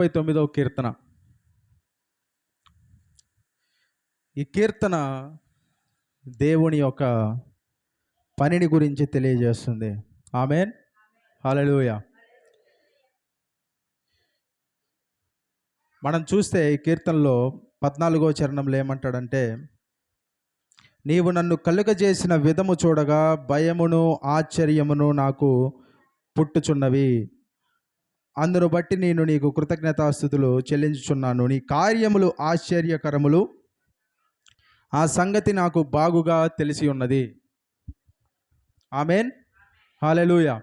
39వ కీర్తన. ఈ కీర్తన దేవుని యొక్క పనిని గురించి తెలియజేస్తుంది. ఆమేన్, హల్లెలూయా. మనం చూస్తే ఈ కీర్తనలో 14వ చరణంలో ఏమంటాడంటే, నీవు నన్ను కలుగజేసిన విధము చూడగా భయమును ఆశ్చర్యమును నాకు పుట్టుచున్నవి. అందును బట్టి నేను నీకు కృతజ్ఞతాస్తుతులు చెల్లించుచున్నాను. నీ కార్యములు ఆశ్చర్యకరములు, ఆ సంగతి నాకు బాగుగా తెలిసి ఉన్నది. ఆమేన్, హల్లెలూయా.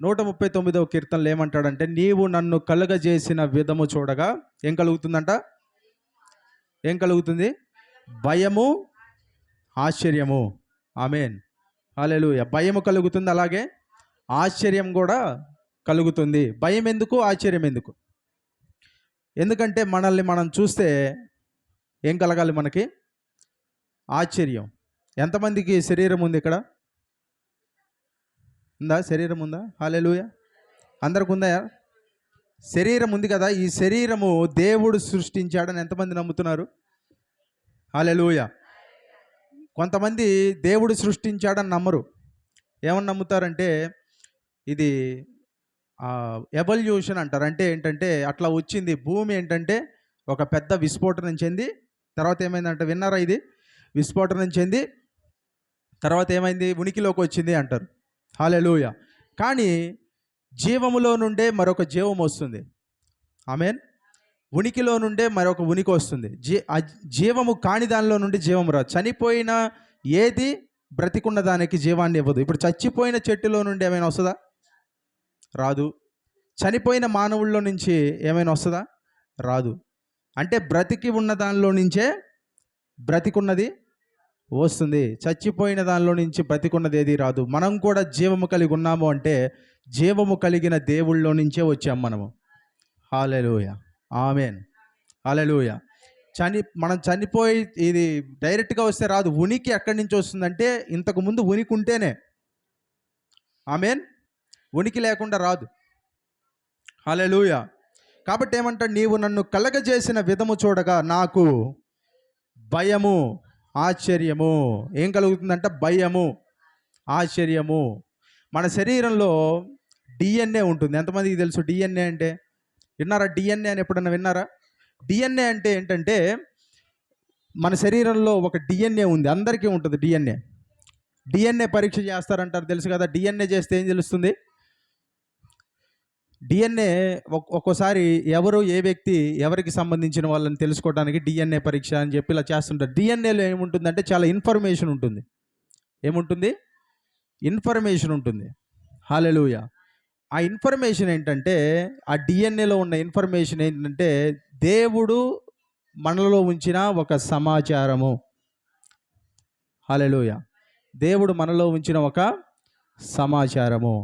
139వ కీర్తనలో ఏమంటాడంటే, నీవు నన్ను కలుగజేసిన విధము చూడగా ఏం కలుగుతుందంట? ఏం కలుగుతుంది? భయము, ఆశ్చర్యము. ఆమేన్, హల్లెలూయా. భయము కలుగుతుంది, అలాగే ఆశ్చర్యం కూడా కలుగుతుంది. భయం ఎందుకు, ఆశ్చర్యం ఎందుకు? ఎందుకంటే మనల్ని మనం చూస్తే ఏం కలగాలి మనకి? ఆశ్చర్యం. ఎంతమందికి శరీరం ఉంది? ఇక్కడ ఉందా? శరీరం ఉందా? హల్లెలూయా. అందరికి ఉందా? శరీరం ఉంది కదా. ఈ శరీరము దేవుడు సృష్టించాడని ఎంతమంది నమ్ముతున్నారు? హల్లెలూయా. కొంతమంది దేవుడు సృష్టించాడని నమ్మరు. ఏమని నమ్ముతారంటే, ఇది ఎవల్యూషన్ అంటారు. అంటే ఏంటంటే అట్లా వచ్చింది. భూమి ఏంటంటే ఒక పెద్ద విస్ఫోటనం చెంది తర్వాత ఏమైందంటే, విన్నారా? ఇది విస్ఫోటనం చెంది తర్వాత ఏమైంది? ఉనికిలోకి వచ్చింది అంటారు. హల్లెలూయా. కానీ జీవములో నుండే మరొక జీవం వస్తుంది. ఆమేన్. ఉనికిలో నుండే మరొక ఉనికి వస్తుంది. జీవము కాని దానిలో నుండి జీవం రాదు. చనిపోయిన ఏది బ్రతికున్న దానికి జీవాన్ని ఇవ్వదు. ఇప్పుడు చచ్చిపోయిన చెట్టులో నుండి ఏమైనా వస్తుందా? రాదు. చనిపోయిన మానవుల్లో నుంచి ఏమైనా వస్తుందా? రాదు. అంటే బ్రతికి ఉన్న దానిలో నుంచే బ్రతికున్నది వస్తుంది. చచ్చిపోయిన దానిలో నుంచి బ్రతికున్నది ఏది రాదు. మనం కూడా జీవము కలిగి ఉన్నాము అంటే జీవము కలిగిన దేవుళ్ళలో నుంచే వచ్చాం మనము. హల్లెలూయా, ఆమేన్, హల్లెలూయా. మనం చనిపోయి ఇది డైరెక్ట్గా వస్తే రాదు. ఉనికి ఎక్కడి నుంచి వస్తుందంటే, ఇంతకుముందు ఉనికి ఉంటేనే. ఆమేన్. ఉనికి లేకుండా రాదు. హల్లెలూయా. కాబట్టి ఏమంటాడు? నీవు నన్ను కలగజేసిన విధము చూడగా నాకు భయము, ఆశ్చర్యము. ఏం కలుగుతుందంట? భయము, ఆశ్చర్యము. మన శరీరంలో డిఎన్ఏ ఉంటుంది. ఎంతమందికి తెలుసు డిఎన్ఏ అంటే? విన్నారా? డిఎన్ఏ అని ఎప్పుడన్నా విన్నారా? డిఎన్ఏ అంటే ఏంటంటే, మన శరీరంలో ఒక డిఎన్ఏ ఉంది. అందరికీ ఉంటుంది డిఎన్ఏ. డిఎన్ఏ పరీక్ష చేస్తారంటారు, తెలుసు కదా. డిఎన్ఏ చేస్తే ఏం తెలుస్తుంది? డిఎన్ఏ ఒక్కోసారి ఎవరు ఏ వ్యక్తి ఎవరికి సంబంధించిన వాళ్ళని తెలుసుకోవడానికి డిఎన్ఏ పరీక్ష అని చెప్పి ఇలా చేస్తుంటారు. డిఎన్ఏలో ఏముంటుందంటే చాలా ఇన్ఫర్మేషన్ ఉంటుంది. ఏముంటుంది? ఇన్ఫర్మేషన్ ఉంటుంది. హల్లెలూయా. ఆ ఇన్ఫర్మేషన్ ఏంటంటే, ఆ డిఎన్ఏలో ఉన్న ఇన్ఫర్మేషన్ ఏంటంటే, దేవుడు మనలో ఉంచిన ఒక సమాచారము. హల్లెలూయా. దేవుడు మనలో ఉంచిన ఒక సమాచారము.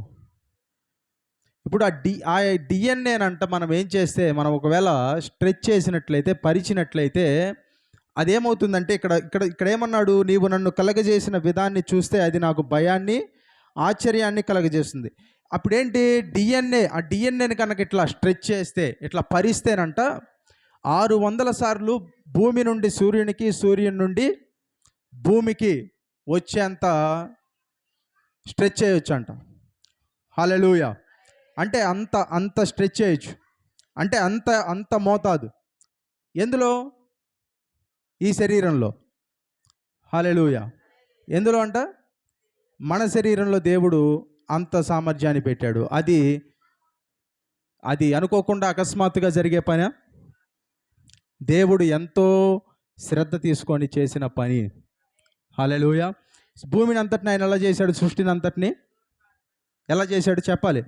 ఇప్పుడు ఆ డిఎన్ఏనంట మనం ఏం చేస్తే, మనం ఒకవేళ స్ట్రెచ్ చేసినట్లయితే, పరిచినట్లయితే అదేమవుతుందంటే, ఇక్కడ ఏమన్నాడు? నీవు నన్ను కలగజేసిన విధాన్ని చూస్తే అది నాకు భయాన్ని, ఆశ్చర్యాన్ని కలగజేస్తుంది. అప్పుడేంటి? డిఎన్ఏ. ఆ డిఎన్ఏని కనుక ఇట్లా స్ట్రెచ్ చేస్తే, ఇట్లా పరిస్తేనంట 600 సార్లు భూమి నుండి సూర్యునికి, సూర్యుని నుండి భూమికి వచ్చేంత స్ట్రెచ్ చేయొచ్చు అంట. హల్లెలూయా. అంటే అంత స్ట్రెచ్ చేయొచ్చు. అంటే అంత మోతాదు. ఎందులో? ఈ శరీరంలో. హల్లెలూయా. ఎందులో అంట? మన శరీరంలో దేవుడు అంత సామర్థ్యాన్ని పెట్టాడు. అది అనుకోకుండా అకస్మాత్తుగా జరిగే పని. దేవుడు ఎంతో శ్రద్ధ తీసుకొని చేసిన పని. హల్లెలూయా. భూమిని అంతటిని ఆయన ఎలా చేశాడు? సృష్టిని అంతటిని ఎలా చేశాడు చెప్పాలి?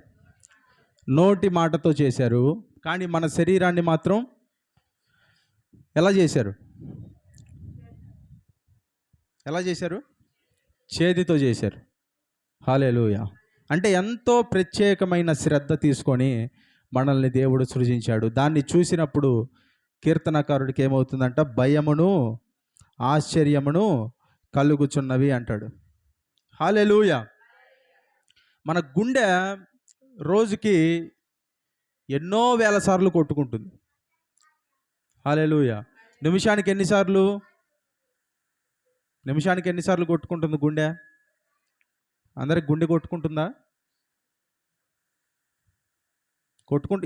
నోటి మాటతో చేశారు. కానీ మన శరీరాన్ని మాత్రం ఎలా చేశారు? ఎలా చేశారు? చేతితో చేశారు. హల్లెలూయా. అంటే ఎంతో ప్రత్యేకమైన శ్రద్ధ తీసుకొని మనల్ని దేవుడు సృజించాడు. దాన్ని చూసినప్పుడు కీర్తనకారుడికి ఏమవుతుందంట? భయమును, ఆశ్చర్యమును కలుగుచున్నవి అంటాడు. హల్లెలూయా. మన గుండె రోజుకి ఎన్నో వేల సార్లు కొట్టుకుంటుంది. హల్లెలూయా. నిమిషానికి ఎన్నిసార్లు కొట్టుకుంటుంది గుండె? అందరికి గుండె కొట్టుకుంటుందా?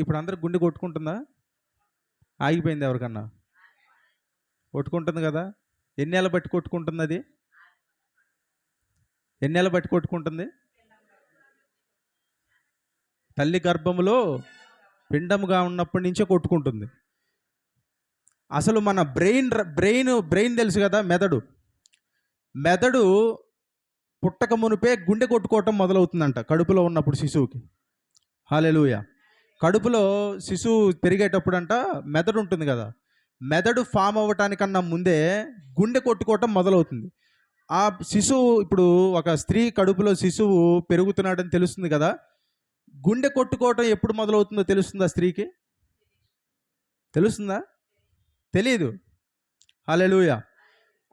ఇప్పుడు అందరికి గుండె కొట్టుకుంటుందా? ఆగిపోయింది ఎవరికన్నా? కొట్టుకుంటుంది కదా. ఎన్ని నెలలు బట్టి కొట్టుకుంటుంది? అది ఎన్ని నెలలు బట్టి కొట్టుకుంటుంది? తల్లి గర్భములో పిండముగా ఉన్నప్పటి నుంచే కొట్టుకుంటుంది. అసలు మన బ్రెయిన్ తెలుసు కదా, మెదడు పుట్టక మునిపే గుండె కొట్టుకోవటం మొదలవుతుందంట కడుపులో ఉన్నప్పుడు శిశువుకి. హల్లెలూయా. కడుపులో శిశువు పెరిగేటప్పుడు అంట మెదడు ఉంటుంది కదా, మెదడు ఫామ్ అవ్వటానికన్నా ముందే గుండె కొట్టుకోవటం మొదలవుతుంది. ఆ శిశువు, ఇప్పుడు ఒక స్త్రీ కడుపులో శిశువు పెరుగుతున్నాడని తెలుస్తుంది కదా, గుండె కొట్టుకోవటం ఎప్పుడు మొదలవుతుందో తెలుస్తుందా? స్త్రీకి తెలుస్తుందా? తెలీదు. హల్లెలూయా.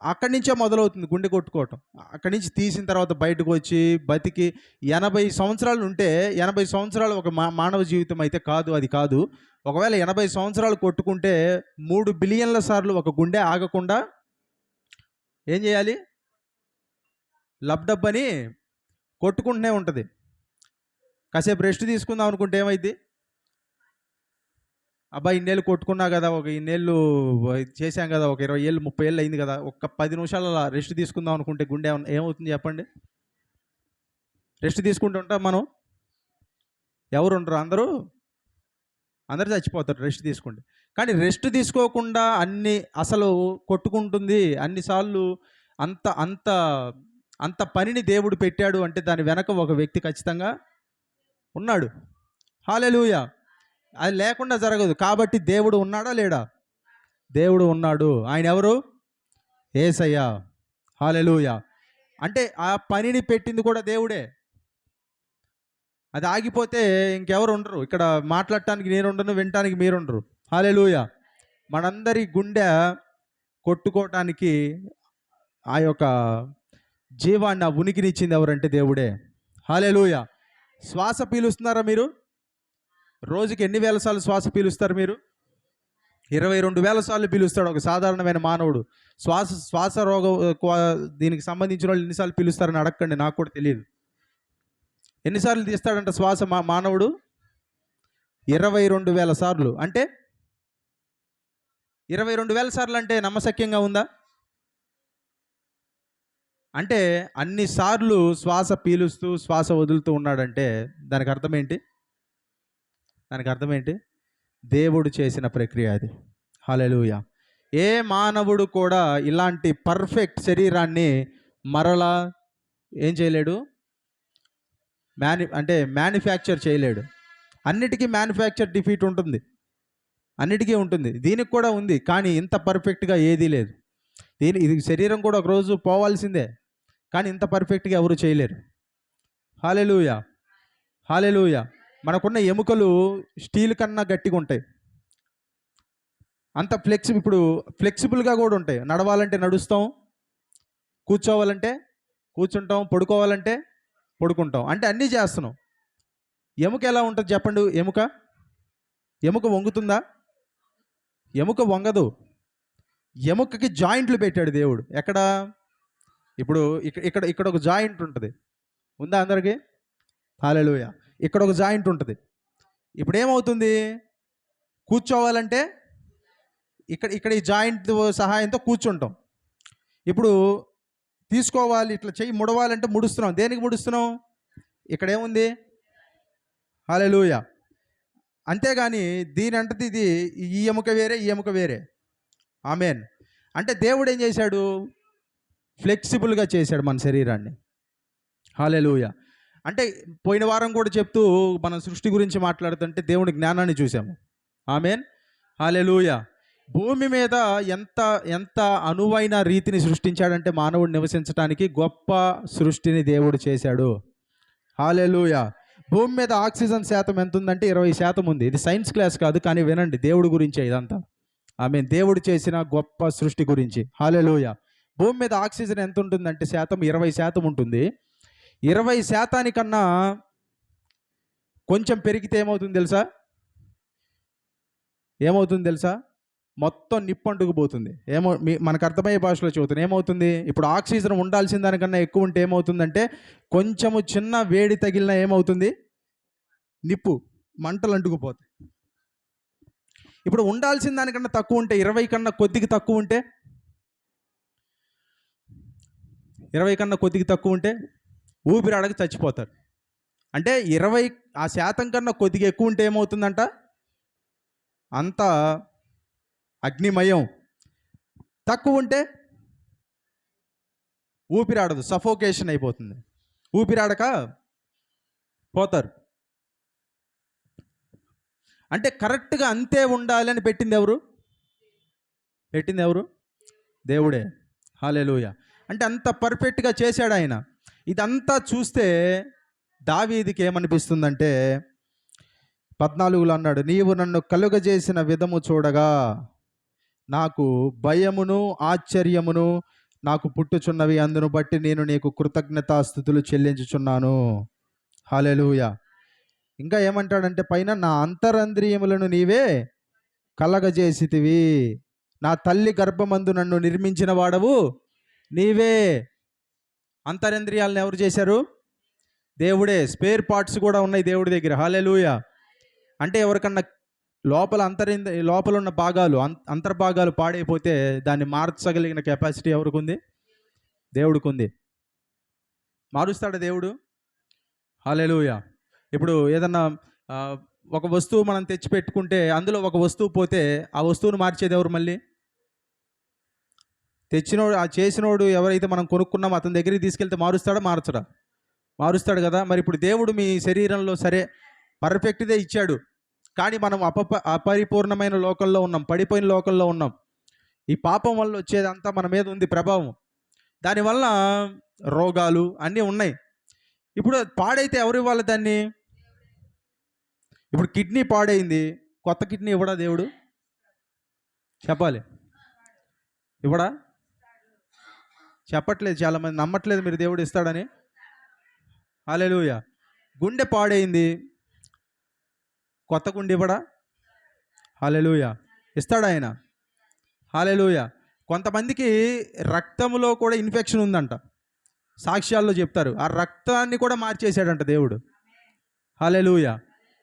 అక్కడి నుంచే మొదలవుతుంది గుండె కొట్టుకోవటం. అక్కడి నుంచి తీసిన తర్వాత బయటకు వచ్చి బతికి 80 సంవత్సరాలు ఉంటే, 80 సంవత్సరాలు ఒక మానవ జీవితం అయితే కాదు, అది కాదు. ఒకవేళ 80 సంవత్సరాలు కొట్టుకుంటే 3 బిలియన్ల సార్లు ఒక గుండె ఆగకుండా ఏం చేయాలి? లబ్డబ్ అని కొట్టుకుంటూనే ఉంటుంది. కాసేపు రెస్ట్ తీసుకుందాం అనుకుంటే ఏమైంది? అబ్బా ఇన్నేళ్ళు కొట్టుకున్నా కదా, ఒక ఇన్నేళ్ళు చేశాం కదా, ఒక 20 ఏళ్ళు 30 ఏళ్ళు అయింది కదా, ఒక 10 నిమిషాలు అలా రెస్ట్ తీసుకుందాం అనుకుంటే గుండె ఏమవుతుంది చెప్పండి? రెస్ట్ తీసుకుంటూ ఉంటాం మనం? ఎవరు ఉండరు, అందరూ చచ్చిపోతారు రెస్ట్ తీసుకుంటే. కానీ రెస్ట్ తీసుకోకుండా అసలు కొట్టుకుంటుంది అన్నిసార్లు. అంత అంత అంత పనిని దేవుడు పెట్టాడు అంటే దాని వెనక ఒక వ్యక్తి ఖచ్చితంగా ఉన్నాడు. హల్లెలూయా. అది లేకుండా జరగదు. కాబట్టి దేవుడు ఉన్నాడా లేడా? దేవుడు ఉన్నాడు. ఆయన ఎవరు? యేసయ్య. హల్లెలూయా. అంటే ఆ పనిని పెట్టింది కూడా దేవుడే. అది ఆగిపోతే ఇంకెవరు ఉండరు. ఇక్కడ మాట్లాడటానికి నేను ఉండను, వినటానికి మీరు ఉండరు. హల్లెలూయా. మనందరి గుండె కొట్టుకోవటానికి ఆ యొక్క జీవాన్ని, ఆ ఉనికినిచ్చింది ఎవరంటే దేవుడే. హల్లెలూయా. శ్వాస పీలుస్తున్నారా మీరు? రోజుకి ఎన్ని వేల సార్లు శ్వాస పీలుస్తారు మీరు? 22,000 సార్లు పీలుస్తాడు ఒక సాధారణమైన మానవుడు. శ్వాస రోగం దీనికి సంబంధించిన వాళ్ళు ఎన్నిసార్లు పీలుస్తారని అడగండి, నాకు కూడా తెలియదు. ఎన్నిసార్లు తీస్తాడంట శ్వాస మానవుడు? 22,000 సార్లు. అంటే 22,000 సార్లు అంటే నమ్మశక్యంగా ఉందా? అంటే అన్నిసార్లు శ్వాస పీలుస్తూ శ్వాస వదులుతూ ఉన్నాడంటే దానికి అర్థం ఏంటి? దేవుడు చేసిన ప్రక్రియ అది. హల్లెలూయా. ఏ మానవుడు కూడా ఇలాంటి పర్ఫెక్ట్ శరీరాన్ని మరలా ఏం చేయలేడు? మ్యానుఫ్యాక్చర్ చేయలేడు. అన్నిటికీ మ్యానుఫ్యాక్చర్ డిఫీట్ ఉంటుంది, అన్నిటికీ ఉంటుంది. దీనికి కూడా ఉంది, కానీ ఇంత పర్ఫెక్ట్గా ఏదీ లేదు. ఇది శరీరం కూడా ఒకరోజు పోవాల్సిందే, కానీ ఇంత పర్ఫెక్ట్గా ఎవరు చేయలేరు. హల్లెలూయా. హల్లెలూయా. మనకున్న ఎముకలు స్టీల్ కన్నా గట్టిగా ఉంటాయి. అంత ఫ్లెక్సిబుల్గా కూడా ఉంటాయి. నడవాలంటే నడుస్తాం, కూర్చోవాలంటే కూర్చుంటాం, పడుకోవాలంటే పడుకుంటాం. అంటే అన్నీ చేస్తున్నాం. ఎముక ఎలా ఉంటుంది చెప్పండి? ఎముక వంగుతుందా? ఎముక వంగదు. ఎముకకి జాయింట్లు పెట్టాడు దేవుడు. ఎక్కడ? ఇప్పుడు ఇక్కడ ఒక జాయింట్ ఉంటుంది, ఉందా అందరికీ? హల్లెలూయా. ఇక్కడ ఒక జాయింట్ ఉంటుంది. ఇప్పుడు ఏమవుతుంది? కూర్చోవాలంటే ఇక్కడ ఈ జాయింట్ సహాయంతో కూర్చుంటాం. ఇప్పుడు తీసుకోవాలి, ఇట్లా చెయ్యి ముడవాలంటే ముడుస్తున్నాం. దేనికి ముడుస్తున్నాం? ఇక్కడ ఏముంది? హల్లెలూయా. అంతేగాని దీని అంటే ఇది ఈ ఎముక వేరే, ఈ ఎముక వేరే. ఆమేన్. అంటే దేవుడు ఏం చేశాడు? ఫ్లెక్సిబుల్గా చేశాడు మన శరీరాన్ని. హల్లెలూయా. అంటే పోయిన వారం కూడా చెప్తూ మనం సృష్టి గురించి మాట్లాడుతుంటే దేవుని జ్ఞానాన్ని చూసాము. ఆమేన్. హల్లెలూయా. భూమి మీద ఎంత అనువైన రీతిని సృష్టించాడంటే మానవుడు నివసించడానికి గొప్ప సృష్టిని దేవుడు చేశాడు. హల్లెలూయా. భూమి మీద ఆక్సిజన్ శాతం ఎంత ఉందంటే 20% ఉంది. ఇది సైన్స్ క్లాస్ కాదు, కానీ వినండి, దేవుడి గురించే ఇదంతా. ఆమేన్. దేవుడు చేసిన గొప్ప సృష్టి గురించి. హల్లెలూయా. భూమి మీద ఆక్సిజన్ ఎంత ఉంటుందంటే శాతం 20% ఉంటుంది. 20% కన్నా కొంచెం పెరిగితే ఏమవుతుంది తెలుసా? ఏమవుతుంది తెలుసా? మొత్తం నిప్పు అంటుకుపోతుంది. మనకు అర్థమయ్యే భాషలో చెబుతాను. ఏమవుతుంది? ఇప్పుడు ఆక్సిజన్ ఉండాల్సిన దానికన్నా ఎక్కువ ఉంటే ఏమవుతుందంటే, కొంచెము చిన్న వేడి తగిలినా ఏమవుతుంది? నిప్పు మంటలు అంటుకుపోతాయి. ఇప్పుడు ఉండాల్సిన దానికన్నా తక్కువ ఉంటే, 20 కన్నా కొద్దిగా తక్కువ ఉంటే, 20 కన్నా కొద్దిగా తక్కువ ఉంటే ఊపిరాడక చచ్చిపోతారు. అంటే 20% కన్నా కొద్దిగా ఎక్కువ ఉంటే ఏమవుతుందంట? అంతా అగ్నిమయం. తక్కువ ఉంటే ఊపిరాడదు, సఫోకేషన్ అయిపోతుంది. ఊపిరాడక పోతారు. అంటే కరెక్ట్గా అంతే ఉండాలని పెట్టింది ఎవరు? దేవుడే. హల్లెలూయా. అంటే అంత పర్ఫెక్ట్గా చేశాడు ఆయన. ఇదంతా చూస్తే దావీదుకి ఏమనిపిస్తుందంటే 14లో అన్నాడు, నీవు నన్ను కలుగజేసిన విధము చూడగా నాకు భయమును ఆశ్చర్యమును నాకు పుట్టుచున్నవి, అందును బట్టి నేను నీకు కృతజ్ఞతాస్తుతులు చెల్లించుచున్నాను. హల్లెలూయా. ఇంకా ఏమంటాడంటే పైన, నా అంతరంద్రియములను నీవే కలగజేసితివి, నా తల్లి గర్భమందు నన్ను నిర్మించిన వాడవు నీవే. అంతరింద్రియాలను ఎవరు చేశారు? దేవుడే. స్పేర్ పార్ట్స్ కూడా ఉన్నాయి దేవుడి దగ్గర. హల్లెలూయా. అంటే ఎవరికన్నా లోపల ఉన్న భాగాలు, అంతర్భాగాలు పాడైపోతే దాన్ని మార్చగలిగిన కెపాసిటీ ఎవరికి ఉంది? దేవుడికి ఉంది. మారుస్తాడా దేవుడు? హల్లెలూయా. ఇప్పుడు ఏదన్నా ఒక వస్తువు మనం తెచ్చి పెట్టుకుంటే అందులో ఒక వస్తువు పోతే ఆ వస్తువును మార్చేది ఎవరు? మళ్ళీ తెచ్చినోడు, ఆ చేసినోడు ఎవరైతే మనం కొనుక్కున్నామో అతని దగ్గరికి తీసుకెళ్తే మారుస్తాడా? మారుస్తాడు కదా. మరి ఇప్పుడు దేవుడు మీ శరీరంలో సరే పర్ఫెక్ట్దే ఇచ్చాడు, కానీ మనం అపరిపూర్ణమైన లోకంలో ఉన్నాం, పడిపోయిన లోకంలో ఉన్నాం. ఈ పాపం వల్ల వచ్చేదంతా మన మీద ఉంది ప్రభావం. దానివల్ల రోగాలు అన్నీ ఉన్నాయి. ఇప్పుడు పాడైతే ఎవరు ఇవ్వాలి దాన్ని? ఇప్పుడు కిడ్నీ పాడైంది, కొత్త కిడ్నీ ఇవ్వడా దేవుడు? చెప్పాలి. ఇవ్వడా? చెప్పట్లేదు, చాలామంది నమ్మట్లేదు మీరు దేవుడు ఇస్తాడని. హల్లెలూయా. గుండె పాడైంది, కొత్త గుండె ఇవ్వడా? హల్లెలూయా. ఇస్తాడు ఆయన. హల్లెలూయా. కొంతమందికి రక్తంలో కూడా ఇన్ఫెక్షన్ ఉందంట, సాక్ష్యాల్లో చెప్తారు. ఆ రక్తాన్ని కూడా మార్చేశాడంట దేవుడు. హల్లెలూయా.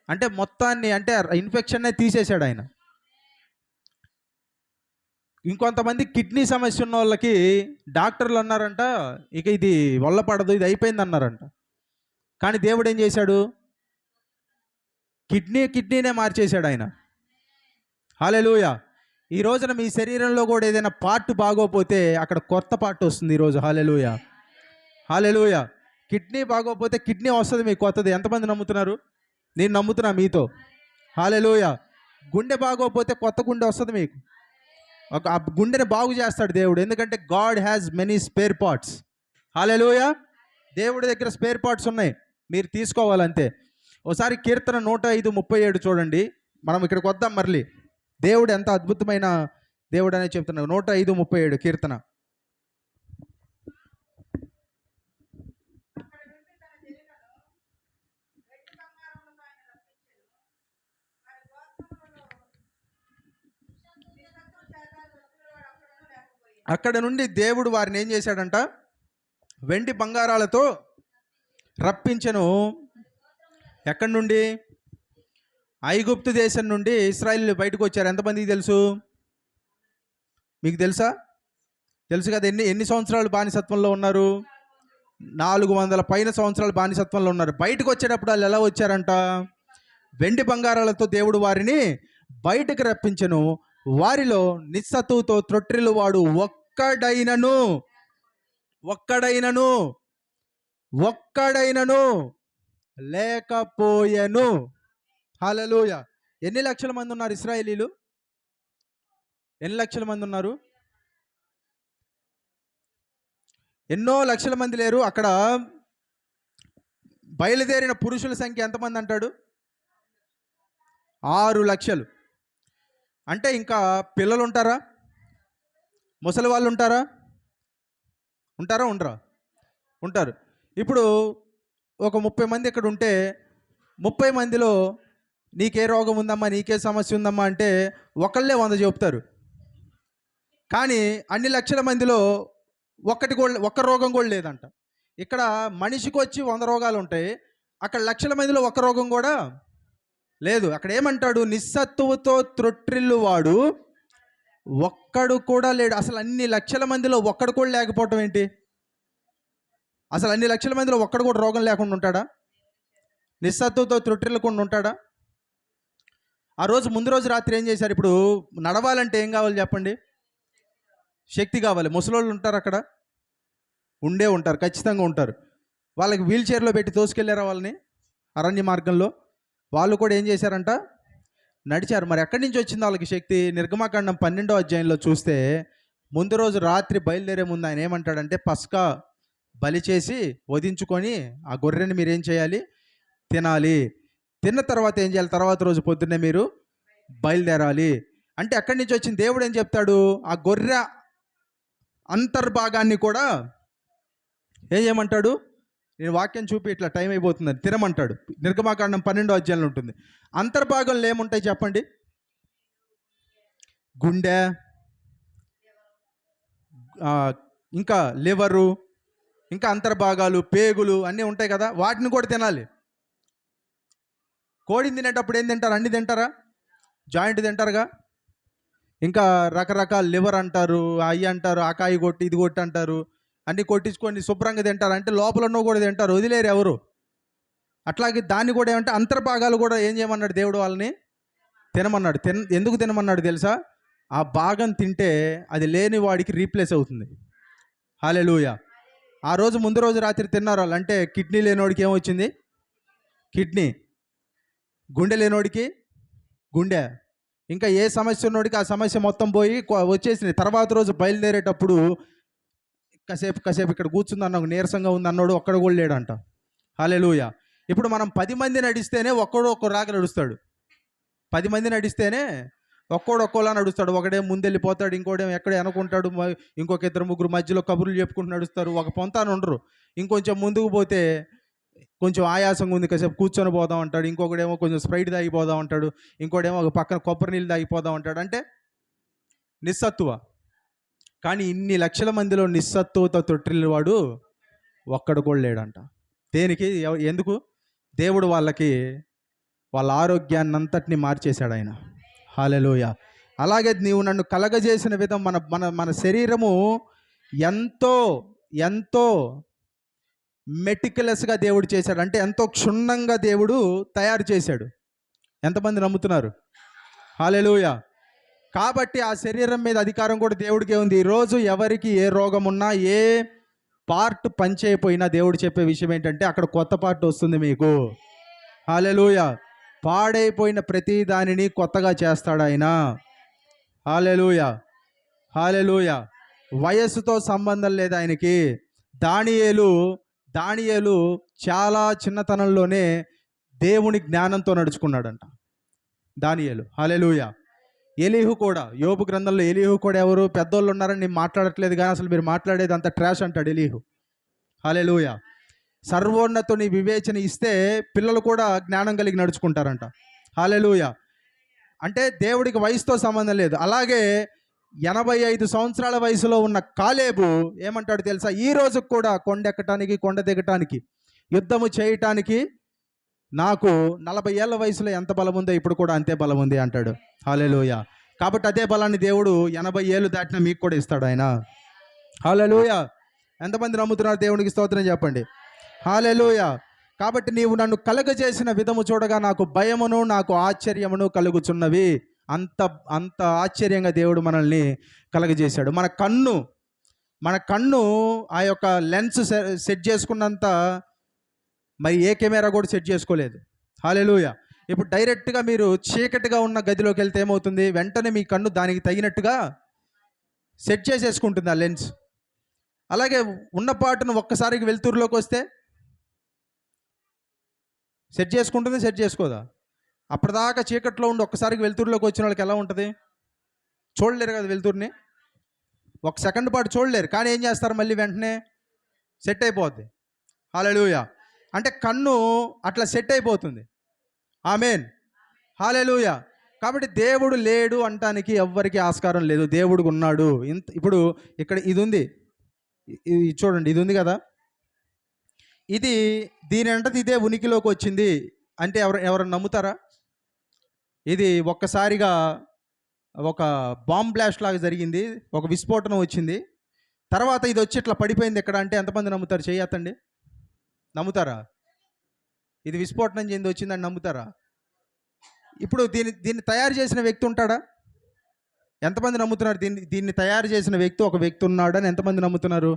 అంటే మొత్తాన్ని, అంటే ఇన్ఫెక్షన్నే తీసేశాడు ఆయన. ఇంకొంతమంది కిడ్నీ సమస్య ఉన్న వాళ్ళకి డాక్టర్లు అన్నారంట, ఇక ఇది వల్ల పడదు, ఇది అయిపోయింది అన్నారంట. కానీ దేవుడు ఏం చేశాడు? కిడ్నీనే మార్చేశాడు ఆయన. హల్లెలూయా. ఈ రోజున మీ శరీరంలో కూడా ఏదైనా పార్ట్ బాగోపోతే అక్కడ కొత్త పార్ట్ వస్తుంది ఈరోజు. హల్లెలూయా. హల్లెలూయా. కిడ్నీ బాగోపోతే కిడ్నీ వస్తుంది మీకు కొత్తది. ఎంతమంది నమ్ముతున్నారు? నేను నమ్ముతున్నా మీతో. హల్లెలూయా. గుండె బాగోపోతే కొత్త గుండె వస్తుంది మీకు. ఆ గుండెని బాగు చేస్తాడు దేవుడు, ఎందుకంటే God has many spare parts. Hallelujah. దేవుడి దగ్గర స్పేర్ పార్ట్స్ ఉన్నాయి, మీరు తీసుకోవాలంతే. ఒకసారి కీర్తన 105:37 చూడండి. మనం ఇక్కడికి వద్దాం మరలి. దేవుడు ఎంత అద్భుతమైన దేవుడు అనేది చెప్తున్నాడు. 105:37 కీర్తన. అక్కడ నుండి దేవుడు వారిని ఏం చేశాడంట? వెండి బంగారాలతో రప్పించెను. ఎక్కడి నుండి? ఐగుప్తు దేశం నుండి ఇశ్రాయేలు బయటకు వచ్చారు. ఎంతమందికి తెలుసు? మీకు తెలుసా? తెలుసు కదా. ఎన్ని సంవత్సరాలు బానిసత్వంలో ఉన్నారు? 400 పైన సంవత్సరాలు బానిసత్వంలో ఉన్నారు. బయటకు వచ్చేటప్పుడు వాళ్ళు ఎలా వచ్చారంట? వెండి బంగారాలతో దేవుడు వారిని బయటకు రప్పించెను. వారిలో నిస్సత్తుతో త్రొట్టిల్లు వాడు ఒక్కడైనను లేకపోయెను. హల్లెలూయా. ఎన్ని లక్షల మంది ఉన్నారు ఇశ్రాయేలీలు? ఎన్ని లక్షల మంది ఉన్నారు? ఎన్నో లక్షల మంది లేరు. అక్కడ బయలుదేరిన పురుషుల సంఖ్య ఎంతమంది అంటాడు? 6 లక్షలు. అంటే ఇంకా పిల్లలు ఉంటారా? ముసలి వాళ్ళు ఉంటారా? ఉండరా? ఉంటారు. ఇప్పుడు ఒక 30 మంది ఇక్కడ ఉంటే 30 మందిలో నీకే రోగం ఉందమ్మా, నీకే సమస్య ఉందమ్మా అంటే ఒకళ్ళే 100 చెప్తారు. కానీ అన్ని లక్షల మందిలో ఒక్క రోగం కూడా లేదంట. ఇక్కడ మనిషికి వచ్చి 100 రోగాలు ఉంటాయి, అక్కడ లక్షల మందిలో ఒక్క రోగం కూడా లేదు. అక్కడ ఏమంటాడు, నిస్సత్తువుతో త్రొట్రిల్లు వాడు ఒక్కడు కూడా లేడు. అసలు అన్ని లక్షల మందిలో ఒక్కడు కూడా లేకపోవటం ఏంటి? అసలు అన్ని లక్షల మందిలో ఒక్కడు కూడా రోగం లేకుండా ఉంటాడా? నిస్సత్తువుతో త్రొట్రిల్లకుండా ఉంటాడా? ఆ రోజు ముందు రోజు రాత్రి ఏం చేశారు? ఇప్పుడు నడవాలంటే ఏం కావాలి చెప్పండి? శక్తి కావాలి. ముసలోళ్ళు ఉంటారు అక్కడ, ఉంటారు, ఖచ్చితంగా ఉంటారు. వాళ్ళకి వీల్ చైర్లో పెట్టి తోసుకెళ్ళారా వాళ్ళని అరణ్య మార్గంలో? వాళ్ళు కూడా ఏం చేశారంట? నడిచారు. మరి ఎక్కడి నుంచి వచ్చింది వాళ్ళకి శక్తి? నిర్గమాకాండం 12వ అధ్యాయంలో చూస్తే ముందు రోజు రాత్రి బయలుదేరే ముందు ఆయన ఏమంటాడంటే, పస్కా బలి చేసి వధించుకొని ఆ గొర్రెని మీరేం చేయాలి? తినాలి. తిన్న తర్వాత ఏం చేయాలి? తర్వాత రోజు పొద్దున్నే మీరు బయలుదేరాలి. అంటే ఎక్కడి నుంచి వచ్చింది? దేవుడు ఏం చెప్తాడు? ఆ గొర్రె అంతర్భాగాన్ని కూడా ఏం చేయమంటాడు? నేను వాక్యం చూపి ఇట్లా టైం అయిపోతుందని తినమంటాడు. నిర్గమాకాండం 12వ అధ్యాయంలో ఉంటుంది. అంతర్భాగంలో ఏముంటాయి చెప్పండి? గుండె, ఇంకా లివరు, ఇంకా అంతర్భాగాలు, పేగులు అన్నీ ఉంటాయి కదా, వాటిని కూడా తినాలి. కోడిని తినేటప్పుడు ఏం తింటారు? అన్నీ తింటారా? జాయింట్ తింటారుగా. ఇంకా రకరకాల లివర్ అంటారు, అవి అంటారు, ఆ కాయ కొట్టి ఇది కొట్టి అంటారు, అన్నీ కొట్టించుకొని శుభ్రంగా తింటారు. అంటే లోపల ఉన్నవి కూడా తింటారు, వదిలేరు ఎవరు. అట్లాగే దాన్ని కూడా ఏమంటే అంతర్భాగాలు కూడా ఏం చేయమన్నాడు దేవుడు? వాళ్ళని తినమన్నాడు. ఎందుకు తినమన్నాడు తెలుసా? ఆ భాగం తింటే అది లేని వాడికి రీప్లేస్ అవుతుంది. హల్లెలూయా. ఆ రోజు ముందు రోజు రాత్రి తిన్నారు వాళ్ళు. అంటే కిడ్నీ లేనోడికి ఏమొచ్చింది? కిడ్నీ. గుండె లేనోడికి గుండె. ఇంకా ఏ సమస్య ఉన్నోడికి ఆ సమస్య మొత్తం పోయి వచ్చేసింది. తర్వాత రోజు బయలుదేరేటప్పుడు కాసేపు ఇక్కడ కూర్చుందన్న నీరసంగా ఉంది అన్నోడు ఒక్కడు కూడా లేడంట. హల్లెలూయా. ఇప్పుడు మనం 10 మంది నడిస్తేనే ఒక్కరాగా నడుస్తాడు. 10 మంది నడిస్తేనే ఒక్కోలా నడుస్తాడు. ఒకడే ముందెళ్ళిపోతాడు, ఇంకోడేమో ఎక్కడే అనుకుంటాడు, ఇంకొక 2-3 మధ్యలో కబుర్లు చెప్పుకుంటూ నడుస్తారు. ఒక పొంతాను ఉండరు. ఇంకొంచెం ముందుకు పోతే కొంచెం ఆయాసంగా ఉంది, కాసేపు కూర్చొని పోదాం అంటాడు. ఇంకొకడేమో కొంచెం స్ప్రైట్ తాగిపోదాం అంటాడు. ఇంకోటేమో ఒక పక్కన కొబ్బరి నీళ్ళు తాగిపోదాం అంటాడు. అంటే నిస్సత్తువ. కానీ ఇన్ని లక్షల మందిలో నిస్సత్తువతో తొట్టిల్లు వాడు ఒక్కడు కూడా లేడంట. దేనికి? ఎందుకు? దేవుడు వాళ్ళ ఆరోగ్యాన్ని అంతటిని మార్చేశాడు ఆయన. హల్లెలూయా. అలాగే నీవు నన్ను కలగజేసిన విధం, మన శరీరము ఎంతో ఎంతో మెటిక్యులస్గా దేవుడు చేశాడు. అంటే ఎంతో క్షుణ్ణంగా దేవుడు తయారు చేశాడు. ఎంతమంది నమ్ముతున్నారు? హల్లెలూయా. కాబట్టి ఆ శరీరం మీద అధికారం కూడా దేవుడికే ఉంది. ఈరోజు ఎవరికి ఏ రోగం ఉన్నా, ఏ పార్ట్ పనిచేయపోయినా దేవుడు చెప్పే విషయం ఏంటంటే అక్కడ కొత్త పార్ట్ వస్తుంది మీకు. హల్లెలూయా. పాడైపోయిన ప్రతి దానిని కొత్తగా చేస్తాడు ఆయన. హల్లెలూయా. హల్లెలూయా. వయస్సుతో సంబంధం లేదు ఆయనకి. దానియేలు చాలా చిన్నతనంలోనే దేవుని జ్ఞానంతో నడుచుకున్నాడంట. దానియేలు. హల్లెలూయా. ఎలీహు కూడా, యోబు గ్రంథంలో ఎలీహు కూడా ఎవరు? పెద్దోళ్ళు ఉన్నారని నేను మాట్లాడట్లేదు, కానీ అసలు మీరు మాట్లాడేది అంత ట్రాష్ అంటాడు ఎలీహు. హల్లెలూయా. సర్వోన్నతుని వివేచన ఇస్తే పిల్లలు కూడా జ్ఞానం కలిగి నడుచుకుంటారంట. హల్లెలూయా. అంటే దేవుడికి వయసుతో సంబంధం లేదు. అలాగే 85 సంవత్సరాల వయసులో ఉన్న కాలేబు ఏమంటాడు తెలుసా? ఈ రోజు కూడా కొండ ఎక్కటానికి, కొండ దిగటానికి, యుద్ధము చేయటానికి నాకు 40 ఏళ్ల వయసులో ఎంత బలం ఉందో ఇప్పుడు కూడా అంతే బలం ఉంది అంటాడు. హల్లెలూయా. కాబట్టి అదే బలాన్ని దేవుడు 80 ఏళ్ళు దాటిన మీకు కూడా ఇస్తాడు ఆయన. హల్లెలూయా. ఎంతమంది నమ్ముతున్నారు? దేవునికి స్తోత్రం చెప్పండి. హల్లెలూయా. కాబట్టి నీవు నన్ను కలుగజేసిన విధము చూడగా నాకు భయమును నాకు ఆశ్చర్యమును కలుగుచున్నవి. అంత ఆశ్చర్యంగా దేవుడు మనల్ని కలగజేశాడు. మన కన్ను ఆ యొక్క లెన్స్ సెట్ చేసుకున్నంత మరి ఏ కెమెరా కూడా సెట్ చేసుకోలేదు. హల్లెలూయా. ఇప్పుడు డైరెక్ట్గా మీరు చీకటిగా ఉన్న గదిలోకి వెళ్తే ఏమవుతుంది? వెంటనే మీ కన్ను దానికి తగినట్టుగా సెట్ చేసేసుకుంటుంది ఆ లెన్స్. అలాగే ఉన్న పాటును ఒక్కసారికి వెలుతురులోకి వస్తే సెట్ చేసుకుంటుంది, సెట్ చేసుకోదా? అప్పటిదాకా చీకట్లో ఉండి ఒక్కసారికి వెలుతురులోకి వచ్చిన వాళ్ళకి ఎలా ఉంటుంది? చూడలేరు కదా వెలుతురుని, 1 సెకండ్ పాటు చూడలేరు. కానీ ఏం చేస్తారు? మళ్ళీ వెంటనే సెట్ అయిపోద్ది. హల్లెలూయా. అంటే కన్ను అట్లా సెట్ అయిపోతుంది. ఆమేన్. హల్లెలూయా. కాబట్టి దేవుడు లేడు అంటానికి ఎవ్వరికి ఆస్కారం లేదు. దేవుడు ఉన్నాడు. ఇప్పుడు ఇక్కడ ఇది ఉంది. ఇది చూడండి, ఇది ఉంది కదా, ఇది దీని అంటది ఇదే ఉనికిలోకి వచ్చింది అంటే ఎవరైనా నమ్ముతారా? ఇది ఒక్కసారిగా ఒక బాంబ్ బ్లాస్ట్ లాగా జరిగింది, ఒక విస్ఫోటనం వచ్చింది, తర్వాత ఇది వచ్చి ఇట్లా పడిపోయింది ఎక్కడ అంటే ఎంతమంది నమ్ముతారు? చెయ్యత్తండి. నమ్ముతారా? ఇది విస్ఫోటనం చెంది వచ్చిందని నమ్ముతారా? ఇప్పుడు దీన్ని తయారు చేసిన వ్యక్తి ఉంటాడా? ఎంతమంది నమ్ముతున్నారు? దీన్ని తయారు చేసిన వ్యక్తి, ఒక వ్యక్తి ఉన్నాడు అని ఎంతమంది నమ్ముతున్నారు?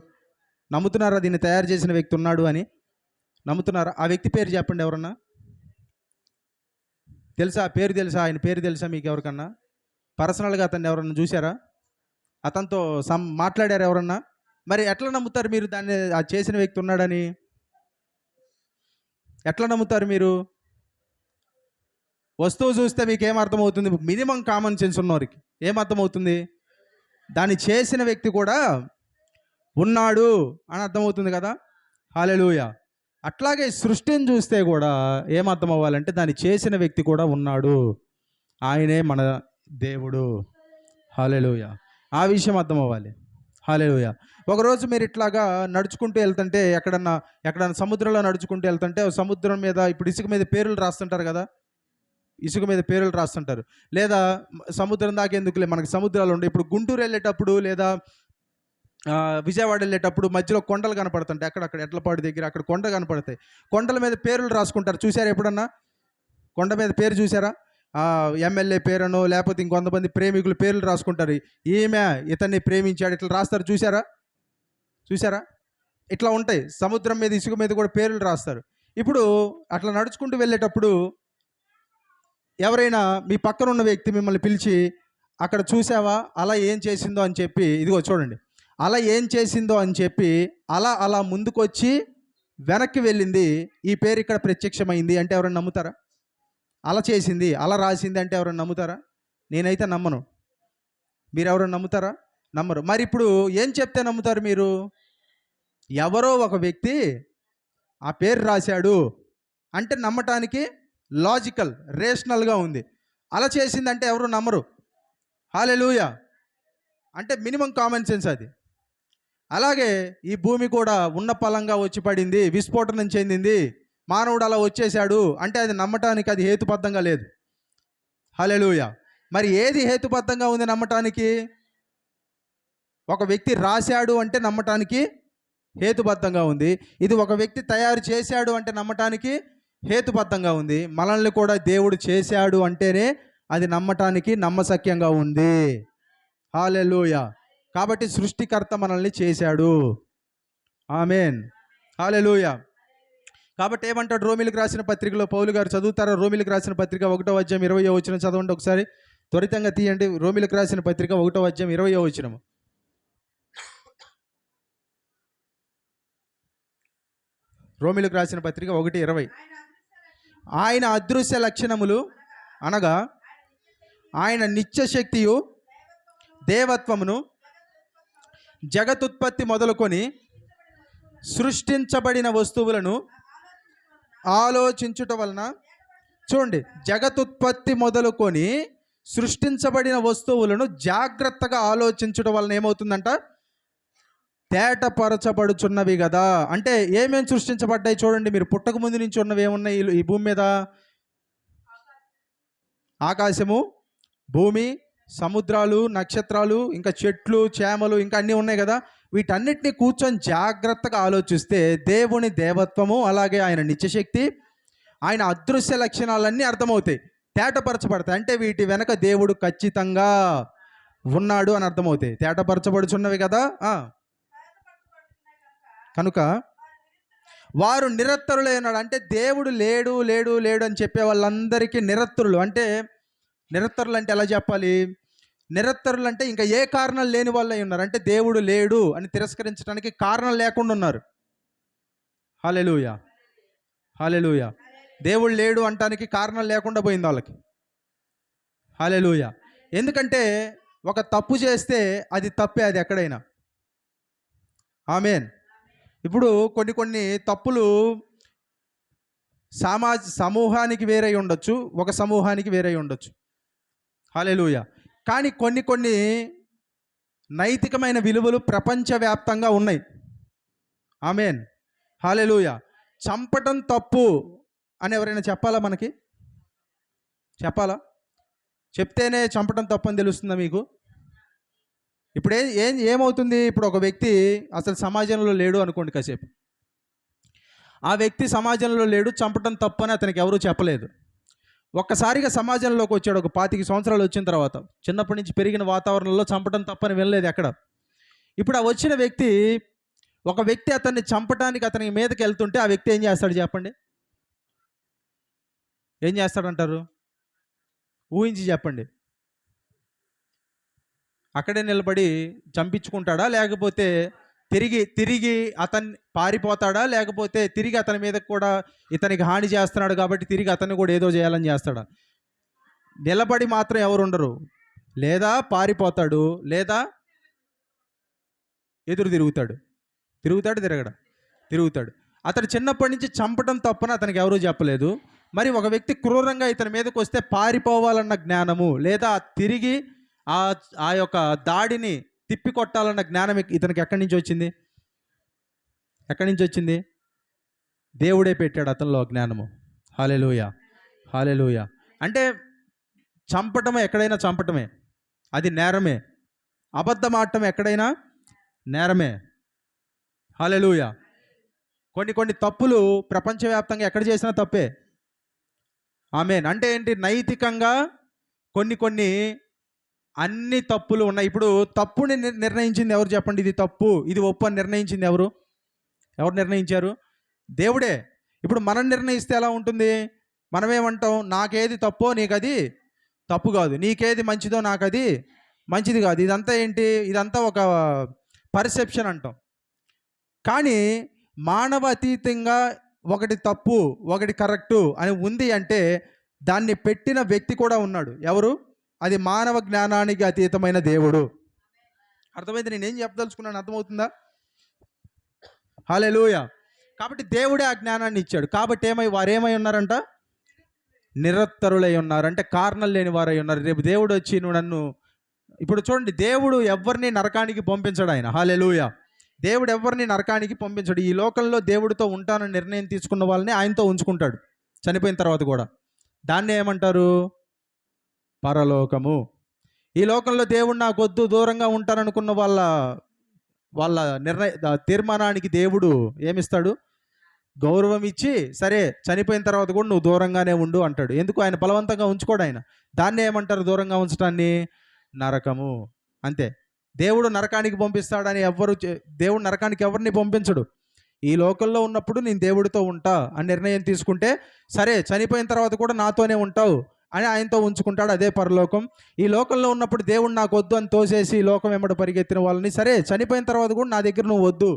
నమ్ముతున్నారా దీన్ని తయారు చేసిన వ్యక్తి ఉన్నాడు అని? నమ్ముతున్నారా? ఆ వ్యక్తి పేరు చెప్పండి ఎవరన్నా. తెలుసా? పేరు తెలుసా? ఆయన పేరు తెలుసా మీకు ఎవరికన్నా? పర్సనల్గా అతన్ని ఎవరన్నా చూసారా? అతనితో మాట్లాడారు ఎవరన్నా? మరి ఎట్లా నమ్ముతారు మీరు దాన్ని ఆ చేసిన వ్యక్తి ఉన్నాడని? ఎట్లా నమ్ముతారు మీరు? వస్తువు చూస్తే మీకు ఏమర్థమవుతుంది? మినిమం కామన్ సెన్స్ ఉన్నవారికి ఏమర్థమవుతుంది? దాన్ని చేసిన వ్యక్తి కూడా ఉన్నాడు అని అర్థమవుతుంది కదా. హల్లెలూయా. అట్లాగే సృష్టిని చూస్తే కూడా ఏమర్థం అవ్వాలంటే దాన్ని చేసిన వ్యక్తి కూడా ఉన్నాడు, ఆయనే మన దేవుడు. హల్లెలూయా. ఆ విషయం అర్థం అవ్వాలి. హల్లెలూయా. ఒకరోజు మీరు ఇట్లాగా నడుచుకుంటూ వెళ్తుంటే ఎక్కడన్నా సముద్రంలో నడుచుకుంటూ వెళ్తుంటే సముద్రం మీద ఇప్పుడు ఇసుక మీద పేర్లు రాస్తుంటారు కదా, ఇసుక మీద పేర్లు రాస్తుంటారు. లేదా సముద్రం దాకా ఎందుకులే, మనకి సముద్రాలు ఉండే. ఇప్పుడు గుంటూరు వెళ్ళేటప్పుడు లేదా విజయవాడ వెళ్ళేటప్పుడు మధ్యలో కొండలు కనపడుతుంటాయి. అక్కడక్కడ ఎడ్లపాడు దగ్గర అక్కడ కొండ కనపడతాయి. కొండల మీద పేర్లు రాసుకుంటారు. చూసారా ఎప్పుడన్నా? కొండ మీద పేరు చూసారా? ఎమ్మెల్యే పేరునో లేకపోతే ఇంకొంతమంది ప్రేమికులు పేర్లు రాసుకుంటారు. ఈమె ఇతన్ని ప్రేమించాడు ఇట్లా రాస్తారు. చూసారా? ఇట్లా ఉంటాయి. సముద్రం మీద ఇసుక మీద కూడా పేర్లు రాస్తారు. ఇప్పుడు అట్లా నడుచుకుంటూ వెళ్ళేటప్పుడు ఎవరైనా మీ పక్కన ఉన్న వ్యక్తి మిమ్మల్ని పిలిచి అక్కడ చూసావా అలా ఏం చేసిందో అని చెప్పి, ఇదిగో చూడండి అలా ఏం చేసిందో అని చెప్పి అలా ముందుకొచ్చి వెనక్కి వెళ్ళింది, ఈ పేరు ఇక్కడ ప్రత్యక్షమైంది అంటే ఎవరైనా నమ్ముతారా? అలా చేసింది, అలా రాసింది అంటే ఎవరైనా నమ్ముతారా? నేనైతే నమ్మను. మీరు ఎవరైనా నమ్ముతారా? నమ్మరు. మరి ఇప్పుడు ఏం చెప్తే నమ్ముతారు మీరు? ఎవరో ఒక వ్యక్తి ఆ పేరు రాశాడు అంటే నమ్మటానికి లాజికల్, రేషనల్గా ఉంది. అలా చేసిందంటే ఎవరు నమ్మరు. హల్లెలూయా. అంటే మినిమం కామన్ సెన్స్ అది. అలాగే ఈ భూమి కూడా ఉన్న పలంగా వచ్చి పడింది, విస్ఫోటనం చెందింది, మానవుడు అలా వచ్చేసాడు అంటే అది నమ్మటానికి అది హేతుబద్ధంగా లేదు. హల్లెలూయా. మరి ఏది హేతుబద్ధంగా ఉంది నమ్మటానికి? ఒక వ్యక్తి రాశాడు అంటే నమ్మటానికి హేతుబద్ధంగా ఉంది. ఇది ఒక వ్యక్తి తయారు చేశాడు అంటే నమ్మటానికి హేతుబద్ధంగా ఉంది. మనల్ని కూడా దేవుడు చేశాడు అంటేనే అది నమ్మటానికి నమ్మశక్యంగా ఉంది. హల్లెలూయా. కాబట్టి సృష్టికర్త మనల్ని చేశాడు. ఆమేన్. హల్లెలూయా. కాబట్టి ఏమంటాడు రోమీలకు రాసిన పత్రికలో పౌలు గారు? చదువుతారా? రోమీలకు రాసిన పత్రిక 1వ అధ్యాయం 20వ వచనం చదవండి ఒకసారి. త్వరితంగా తీయండి. రోమీలకు రాసిన పత్రిక 1వ అధ్యాయం 20వ వచనం. రోమీలకు రాసిన పత్రిక 1:20. ఆయన అదృశ్య లక్షణములు అనగా ఆయన నిత్యశక్తియు దేవత్వమును జగతుత్పత్తి మొదలుకొని సృష్టించబడిన వస్తువులను ఆలోచించుట వలన, చూడండి, జగతుత్పత్తి మొదలుకొని సృష్టించబడిన వస్తువులను జాగ్రత్తగా ఆలోచించడం వలన ఏమవుతుందంట? తేటపరచబడుచున్నవి కదా. అంటే ఏమేమి సృష్టించబడ్డాయి చూడండి. మీరు పుట్టక ముందు నుంచి ఉన్నవి ఏమున్నాయి ఈ భూమి మీద? ఆకాశము, భూమి, సముద్రాలు, నక్షత్రాలు, ఇంకా చెట్లు, చేమలు, ఇంకా అన్నీ ఉన్నాయి కదా. వీటన్నిటిని కూర్చొని జాగ్రత్తగా ఆలోచిస్తే దేవుని దేవత్వము, అలాగే ఆయన నిత్యశక్తి, ఆయన అదృశ్య లక్షణాలన్నీ అర్థమవుతాయి, తేటపరచబడతాయి. అంటే వీటి వెనక దేవుడు ఖచ్చితంగా ఉన్నాడు అని అర్థమవుతాయి. తేటపరచబడుచున్నవి కదా. కనుక వారు నిరత్తరులై ఉన్నాడు. అంటే దేవుడు లేడు లేడు లేడు అని చెప్పే వాళ్ళందరికీ నిరత్తరులు. అంటే నిరత్తరులు అంటే ఎలా చెప్పాలి? నిరత్తరులు అంటే ఇంకా ఏ కారణం లేని వాళ్ళు అయి ఉన్నారు. అంటే దేవుడు లేడు అని తిరస్కరించడానికి కారణం లేకుండా ఉన్నారు. హల్లెలూయా. హల్లెలూయా. దేవుడు లేడు అంటానికి కారణం లేకుండా పోయింది వాళ్ళకి. హల్లెలూయా. ఎందుకంటే ఒక తప్పు చేస్తే అది తప్పే, అది ఎక్కడైనా. ఆమేన్. ఇప్పుడు కొన్ని తప్పులు సమూహానికి వేరై ఉండొచ్చు, ఒక సమూహానికి వేరై ఉండొచ్చు. హల్లెలూయా. కానీ కొన్ని కొన్ని నైతికమైన విలువలు ప్రపంచవ్యాప్తంగా ఉన్నాయి. ఆమేన్. హల్లెలూయా. చంపటం తప్పు అని ఎవరైనా చెప్పాలా? మనకి చెప్పాలా? చెప్తేనే చంపటం తప్పు అని తెలుస్తుందా మీకు? ఇప్పుడు ఏమవుతుంది? ఇప్పుడు ఒక వ్యక్తి అసలు సమాజంలో లేడు అనుకోండి కాసేపు. ఆ వ్యక్తి సమాజంలో లేడు, చంపటం తప్పు అని అతనికి ఎవరూ చెప్పలేదు. ఒక్కసారిగా సమాజంలోకి వచ్చాడు, ఒక 25 సంవత్సరాలు వచ్చిన తర్వాత, చిన్నప్పటి నుంచి పెరిగిన వాతావరణంలో చంపటం తప్పని వినలేదు ఎక్కడ. ఇప్పుడు ఆ వచ్చిన వ్యక్తి, ఒక వ్యక్తి అతన్ని చంపటానికి అతని మీదకి వెళ్తుంటే ఆ వ్యక్తి ఏం చేస్తాడు చెప్పండి? ఏం చేస్తాడంటారు? ఊహించి చెప్పండి. అక్కడే నిలబడి చంపించుకుంటాడా, లేకపోతే తిరిగి అతన్ని పారిపోతాడా, లేకపోతే తిరిగి అతని మీద కూడా ఇతనికి హాని చేస్తున్నాడు కాబట్టి తిరిగి అతన్ని కూడా ఏదో చేయాలని చేస్తాడా? నిలబడి మాత్రం ఎవరు ఉండరు. లేదా పారిపోతాడు, లేదా ఎదురు తిరుగుతాడు. అతడు చిన్నప్పటి నుంచి చంపటం తప్పని అతనికి ఎవరూ చెప్పలేదు. మరి ఒక వ్యక్తి క్రూరంగా ఇతని మీదకి వస్తే పారిపోవాలన్న జ్ఞానము, లేదా తిరిగి ఆ యొక్క దాడిని తిప్పికొట్టాలన్న జ్ఞానం ఇతనికి ఎక్కడి నుంచి వచ్చింది? దేవుడే పెట్టాడు అతనిలో జ్ఞానము. హల్లెలూయా. అంటే ఎక్కడైనా చంపటమే, అది నేరమే. అబద్ధం ఆడటం ఎక్కడైనా నేరమే. హల్లెలూయా. కొన్ని తప్పులు ప్రపంచవ్యాప్తంగా ఎక్కడ చేసినా తప్పే. ఆమేన్. అంటే ఏంటి? నైతికంగా కొన్ని అన్ని తప్పులు ఉన్నాయి. ఇప్పుడు తప్పుని నిర్ణయించింది ఎవరు చెప్పండి? ఇది తప్పు, ఇది ఒప్పు అని నిర్ణయించింది ఎవరు నిర్ణయించారు? దేవుడే. ఇప్పుడు మనం నిర్ణయిస్తే ఎలా ఉంటుంది? మనమేమంటాం? నాకేది తప్పో నీకది తప్పు కాదు, నీకేది మంచిదో నాకది మంచిది కాదు. ఇదంతా ఏంటి? ఇదంతా ఒక పర్సెప్షన్ అంటాం. కానీ మానవ అతీతంగా ఒకటి తప్పు, ఒకటి కరెక్టు అని ఉంది అంటే దాన్ని పెట్టిన వ్యక్తి కూడా ఉన్నాడు. ఎవరు? అది మానవ జ్ఞానానికి అతీతమైన దేవుడు. అర్థమైంది? నేనేం చెప్పదలుచుకున్నాను, అర్థమవుతుందా? హల్లెలూయా. కాబట్టి దేవుడే ఆ జ్ఞానాన్ని ఇచ్చాడు. కాబట్టి వారేమై ఉన్నారంట? నిరత్తరులై ఉన్నారు. అంటే కారణం లేని వారై ఉన్నారు. రేపు దేవుడు వచ్చి ఇప్పుడు చూడండి, దేవుడు ఎవరిని నరకానికి పంపించడు ఆయన. హల్లెలూయా. దేవుడు ఎవరిని నరకానికి పంపించడు. ఈ లోకంలో దేవుడితో ఉంటానని నిర్ణయం తీసుకున్న వాళ్ళని ఆయనతో ఉంచుకుంటాడు చనిపోయిన తర్వాత కూడా. దాన్ని ఏమంటారు? పరలోకము. ఈ లోకంలో దేవుడు నాకు వద్దు, దూరంగా ఉంటాననుకున్న వాళ్ళ తీర్మానానికి దేవుడు ఏమిస్తాడు? గౌరవం ఇచ్చి, సరే చనిపోయిన తర్వాత కూడా నువ్వు దూరంగానే ఉండు అంటాడు. ఎందుకు? ఆయన బలవంతంగా ఉంచుకోడు ఆయన. దాన్ని ఏమంటారు? దూరంగా ఉంచడాన్ని నరకము. అంతే. దేవుడు నరకానికి పంపిస్తాడని దేవుడు నరకానికి ఎవరిని పంపించడు. ఈ లోకంలో ఉన్నప్పుడు నేను దేవుడితో ఉంటా అని నిర్ణయం తీసుకుంటే, సరే చనిపోయిన తర్వాత కూడా నాతోనే ఉంటావు అని ఆయనతో ఉంచుకుంటాడు. అదే పరలోకం. ఈ లోకంలో ఉన్నప్పుడు దేవుడు నాకు వద్దు అని తోసేసి ఈ లోకం వెంబడి పరిగెత్తిన వాళ్ళని, సరే చనిపోయిన తర్వాత కూడా నా దగ్గర నువ్వు వద్దు,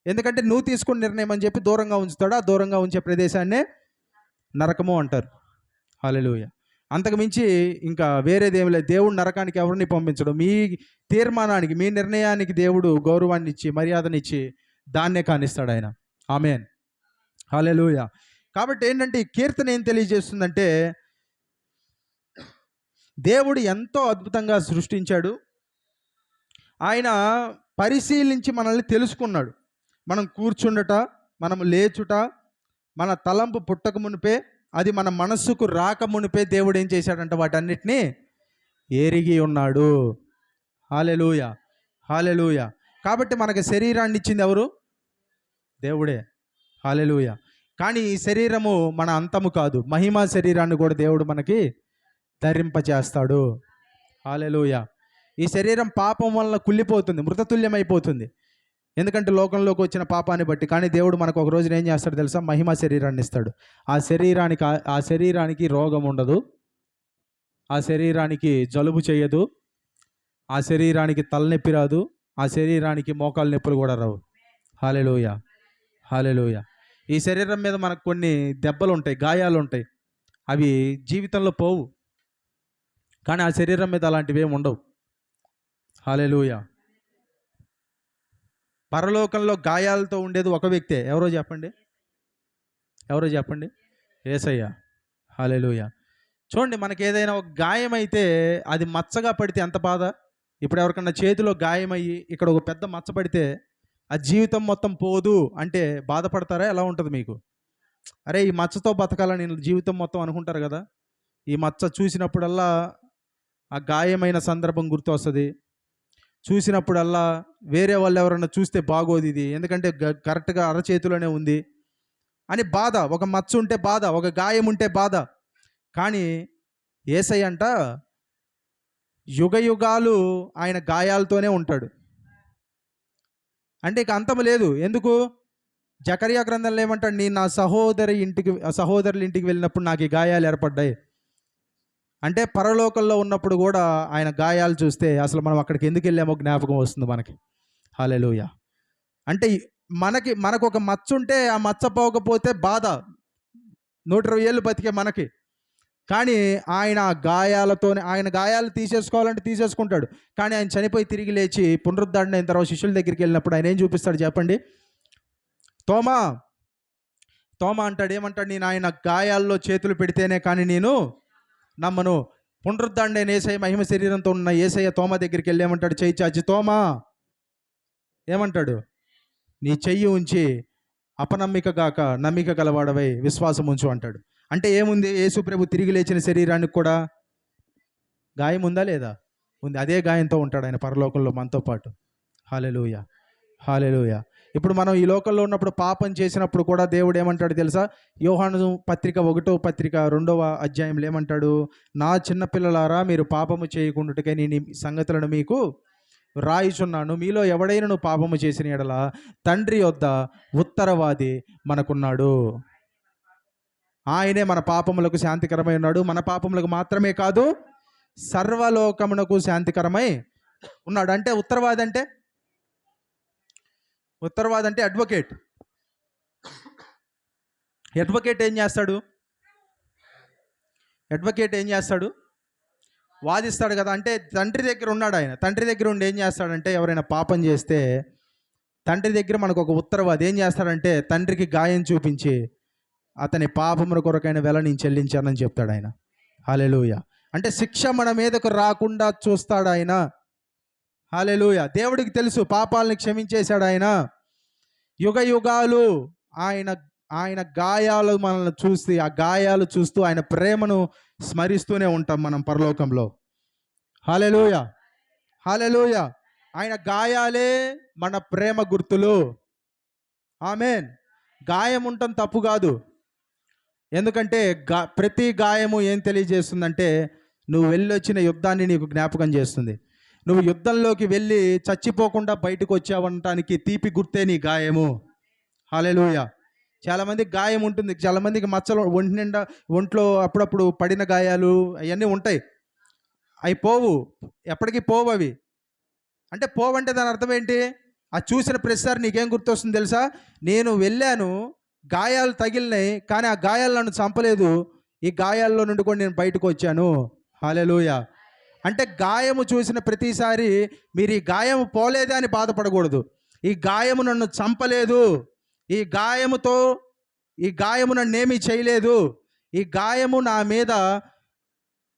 ఎందుకంటే నువ్వు తీసుకున్న నిర్ణయం అని చెప్పి దూరంగా ఉంచుతాడు. ఆ దూరంగా ఉంచే ప్రదేశాన్నే నరకము అంటారు. హల్లెలూయా. అంతకు మించి ఇంకా వేరేదేమి లేదు. దేవుడు నరకానికి ఎవరిని పంపించడు. మీ తీర్మానానికి, మీ నిర్ణయానికి దేవుడు గౌరవాన్ని ఇచ్చి, మర్యాదనిచ్చి దాన్నే కానిస్తాడు ఆయన. ఆమేన్. హల్లెలూయా. కాబట్టి ఏంటంటే ఈ కీర్తన ఏం తెలియజేస్తుందంటే, దేవుడు ఎంతో అద్భుతంగా సృష్టించాడు. ఆయన పరిశీలించి మనల్ని తెలుసుకున్నాడు. మనం కూర్చుండట, మనం లేచుట, మన తలంపు పుట్టక మునిపే, అది మన మనస్సుకు రాక మునిపే దేవుడు ఏం చేశాడంట? వాటన్నిటినీ ఎరిగి ఉన్నాడు. హల్లెలూయా. హల్లెలూయా. కాబట్టి మనకి శరీరాన్ని ఇచ్చింది ఎవరు? దేవుడే. హల్లెలూయా. కానీ ఈ శరీరము మన అంతము కాదు. మహిమా శరీరాన్ని కూడా దేవుడు మనకి ధరింపచేస్తాడు. హల్లెలూయా. ఈ శరీరం పాపం వలన కుళ్ళిపోతుంది, మృతతుల్యమైపోతుంది. ఎందుకంటే లోకంలోకి వచ్చిన పాపాన్ని బట్టి. కానీ దేవుడు మనకు ఒక రోజున ఏం చేస్తాడు తెలుసా? మహిమా శరీరాన్ని ఇస్తాడు. ఆ శరీరానికి రోగం ఉండదు, ఆ శరీరానికి జలుబు చేయదు, ఆ శరీరానికి తలనొప్పి రాదు, ఆ శరీరానికి మోకాలు నొప్పులు కూడా రావు. హల్లెలూయా. హల్లెలూయా. ఈ శరీరం మీద మనకు కొన్ని దెబ్బలు ఉంటాయి, గాయాలు ఉంటాయి. అవి జీవితంలో పోవు. కానీ ఆ శరీరం మీద అలాంటివి ఏమి ఉండవు. హల్లెలూయా. పరలోకంలో గాయాలతో ఉండేది ఒక వ్యక్తే. ఎవరో చెప్పండి? యేసయ్య. హల్లెలూయా. చూడండి, మనకి ఏదైనా ఒక గాయం అయితే అది మచ్చగా పడితే ఎంత బాధ. ఇప్పుడు ఎవరికన్నా చేతిలో గాయమయ్యి ఇక్కడ ఒక పెద్ద మచ్చ పడితే ఆ జీవితం మొత్తం పోదు అంటే బాధపడతారా? ఎలా ఉంటుంది మీకు? అరే ఈ మచ్చతో బతకాలని నేను జీవితం మొత్తం అనుకుంటారు కదా. ఈ మచ్చ చూసినప్పుడల్లా ఆ గాయమైన సందర్భం గుర్తు వస్తుంది. చూసినప్పుడల్లా వేరే వాళ్ళు ఎవరన్నా చూస్తే బాగోదు ఇది, ఎందుకంటే కరెక్ట్గా అరచేతిలోనే ఉంది అని బాధ. ఒక మచ్చ ఉంటే బాధ, ఒక గాయం ఉంటే బాధ. కానీ యేసయ్య అంట యుగ యుగాలు ఆయన గాయాలతోనే ఉంటాడు. అంటే ఇక అంతం లేదు. ఎందుకు? జకర్యా గ్రంథంలో ఏమంటాడు? నేను నా సహోదరుల ఇంటికి వెళ్ళినప్పుడు నాకు ఈ గాయాలు ఏర్పడ్డాయి అంటే పరలోకంలో ఉన్నప్పుడు కూడా ఆయన గాయాలు చూస్తే అసలు మనం అక్కడికి ఎందుకు వెళ్ళామో జ్ఞాపకం వస్తుంది మనకి. హల్లెలూయా. అంటే మనకు ఒక మచ్చ ఉంటే ఆ మచ్చ పోకపోతే బాధ. 120 ఏళ్ళు బతికే మనకి. కానీ ఆయన గాయాలతోనే, ఆయన గాయాలు తీసేసుకోవాలంటే తీసేసుకుంటాడు. కానీ ఆయన చనిపోయి తిరిగి లేచి పునరుద్ధరణ అయిన తర్వాత శిష్యుల దగ్గరికి వెళ్ళినప్పుడు ఆయన ఏం చూపిస్తాడు చెప్పండి? తోమా అంటాడు, ఏమంటాడు? నేను ఆయన గాయాల్లో చేతులు పెడితేనే కానీ నేను నమ్మను. పునరుద్ధరణ అయిన యేసయ్య మహిమ శరీరంతో ఉన్న యేసయ్య తోమా దగ్గరికి వెళ్ళి ఏమంటాడు? చెయ్యి చాచి, తోమా ఏమంటాడు? నీ చెయ్యి ఉంచి అపనమ్మిక గాక నమ్మిక గలవాడవై విశ్వాసం ఉంచు అంటాడు. అంటే ఏముంది? యేసు ప్రభు తిరిగి లేచిన శరీరానికి కూడా గాయం ఉందా లేదా? ఉంది. అదే గాయంతో ఉంటాడు ఆయన పరలోకంలో మనతో పాటు. హల్లెలూయా. హల్లెలూయా. ఇప్పుడు మనం ఈ లోకంలో ఉన్నప్పుడు పాపం చేసినప్పుడు కూడా దేవుడు ఏమంటాడు తెలుసా? యోహాను పత్రిక 1వ పత్రిక 2వ అధ్యాయంలో ఏమంటాడు? నా చిన్నపిల్లలారా మీరు పాపము చేయకుండాటకై నేను ఈ సంగతులను మీకు రాయిచున్నాను. మీలో ఎవడైనా పాపము చేసిన యెడల తండ్రి యొద్ద ఉత్తరవాది మనకున్నాడు. ఆయనే మన పాపములకు శాంతికరమై ఉన్నాడు. మన పాపములకు మాత్రమే కాదు, సర్వలోకమునకు శాంతికరమై ఉన్నాడు. అంటే ఉత్తరవాది అంటే అడ్వకేట్. అడ్వకేట్ ఏం చేస్తాడు? వాదిస్తాడు కదా. అంటే తండ్రి దగ్గర ఉన్నాడు ఆయన. తండ్రి దగ్గర ఉండి ఏం చేస్తాడంటే ఎవరైనా పాపం చేస్తే తండ్రి దగ్గర మనకు ఒక ఉత్తరవాది ఏం చేస్తాడంటే తండ్రికి గాయం చూపించి అతని పాపముల కొరకైన వెల నేను చెల్లించానని చెప్తాడు ఆయన. హల్లెలూయా. అంటే శిక్ష మన మీదకు రాకుండా చూస్తాడు ఆయన. హల్లెలూయా. దేవుడికి తెలుసు పాపాలని క్షమించేశాడు ఆయన. యుగ యుగాలు ఆయన గాయాలు మనల్ని చూసి, ఆ గాయాలు చూస్తూ ఆయన ప్రేమను స్మరిస్తూనే ఉంటాం మనం పరలోకంలో. హల్లెలూయా. హల్లెలూయా. ఆయన గాయాలే మన ప్రేమ గుర్తులు. ఆమేన్. గాయం ఉండటం తప్పు కాదు. ఎందుకంటే ప్రతి గాయము ఏం తెలియజేస్తుందంటే నువ్వు వెళ్ళొచ్చిన యుద్ధాన్ని నీకు జ్ఞాపకం చేస్తుంది. నువ్వు యుద్ధంలోకి వెళ్ళి చచ్చిపోకుండా బయటకు వచ్చావనటానికి తీపి గుర్తే నీ గాయము. హల్లెలూయా. చాలామందికి గాయం ఉంటుంది, చాలామందికి మచ్చలు ఒంట్లో అప్పుడప్పుడు పడిన గాయాలు అవన్నీ ఉంటాయి. అవి పోవు, ఎప్పటికీ పోవు అవి. అంటే పోవంటే దాని అర్థం ఏంటి? అది చూసిన ప్రతిసారి నీకేం గుర్తొస్తుంది తెలుసా? నేను వెళ్ళాను, గాయాలు తగిలినాయి, కానీ ఆ గాయాలు నన్ను చంపలేదు. ఈ గాయాల్లో నుండి కూడా నేను బయటకు వచ్చాను. హల్లెలూయా. అంటే గాయము చూసిన ప్రతిసారి మీరు ఈ గాయము పోలేదే అని బాధపడకూడదు. ఈ గాయము నన్ను చంపలేదు, ఈ గాయము నన్నేమీ చేయలేదు, ఈ గాయము నా మీద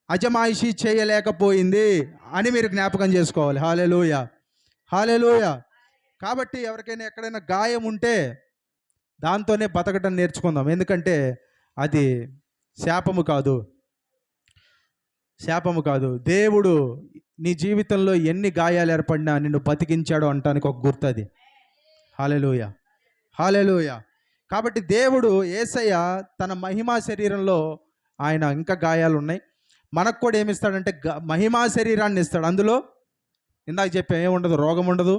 అజమాయిషీ చేయలేకపోయింది అని మీరు జ్ఞాపకం చేసుకోవాలి. హల్లెలూయా. హల్లెలూయా. కాబట్టి ఎవరికైనా ఎక్కడైనా గాయం ఉంటే దాంతోనే బతకటం నేర్చుకుందాం. ఎందుకంటే అది శాపము కాదు. దేవుడు నీ జీవితంలో ఎన్ని గాయాలు ఏర్పడినా నిన్ను బతికించాడు అంటానికి ఒక గుర్తు అది. హల్లెలూయా. హల్లెలూయా. కాబట్టి దేవుడు యేసయ్య తన మహిమా శరీరంలో ఆయన ఇంకా గాయాలు ఉన్నాయి. మనకు కూడా ఏమిస్తాడంటే మహిమా శరీరాన్ని ఇస్తాడు. అందులో ఇందాక చెప్పాం, ఏముండదు? రోగం ఉండదు,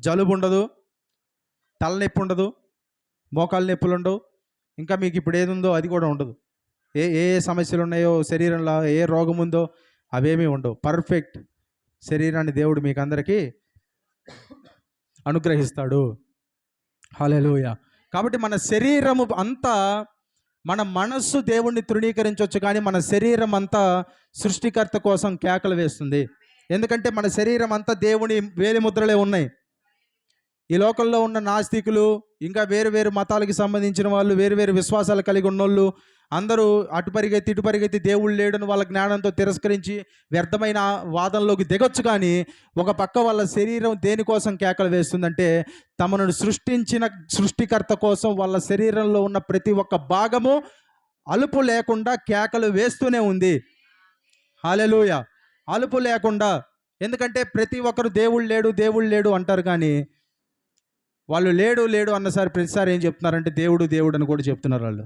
జలుబు ఉండదు, తలనొప్పి ఉండదు, మోకాళ్ళ నొప్పులు ఉండవు, ఇంకా మీకు ఇప్పుడు ఏది ఉందో అది కూడా ఉండదు. ఏ సమస్యలు ఉన్నాయో శరీరంలో, ఏ రోగం ఉందో అవేమీ ఉండవు. పర్ఫెక్ట్ శరీరాన్ని దేవుడు మీకు అందరికీ అనుగ్రహిస్తాడు. హల్లెలూయా. కాబట్టి మన శరీరము అంతా, మన మనస్సు దేవుణ్ణి తృణీకరించవచ్చు, కానీ మన శరీరం అంతా సృష్టికర్త కోసం కేకలు వేస్తుంది. ఎందుకంటే మన శరీరం అంతా దేవుని వేలిముద్రలే ఉన్నాయి. ఈ లోకంలో ఉన్న నాస్తికులు, ఇంకా వేరు వేరు మతాలకు సంబంధించిన వాళ్ళు, వేరు వేరు విశ్వాసాలు కలిగి ఉన్నోళ్ళు అందరూ అటు పరిగెత్తి ఇటు పరిగెత్తి దేవుడు లేడని వాళ్ళ జ్ఞానంతో తిరస్కరించి వ్యర్థమైన వాదనలోకి దిగొచ్చు. కానీ ఒక పక్క వాళ్ళ శరీరం దేనికోసం కేకలు వేస్తుందంటే, తమను సృష్టించిన సృష్టికర్త కోసం వాళ్ళ శరీరంలో ఉన్న ప్రతి ఒక్క భాగము అలుపు లేకుండా కేకలు వేస్తూనే ఉంది. హల్లెలూయా. అలుపు లేకుండా. ఎందుకంటే ప్రతి ఒక్కరు దేవుడు లేడు దేవుడు లేడు అంటారు, కానీ వాళ్ళు లేడు లేడు అన్నసారి ప్రతిసారి ఏం చెప్తున్నారంటే దేవుడు దేవుడు అని కూడా చెప్తున్నారు వాళ్ళు.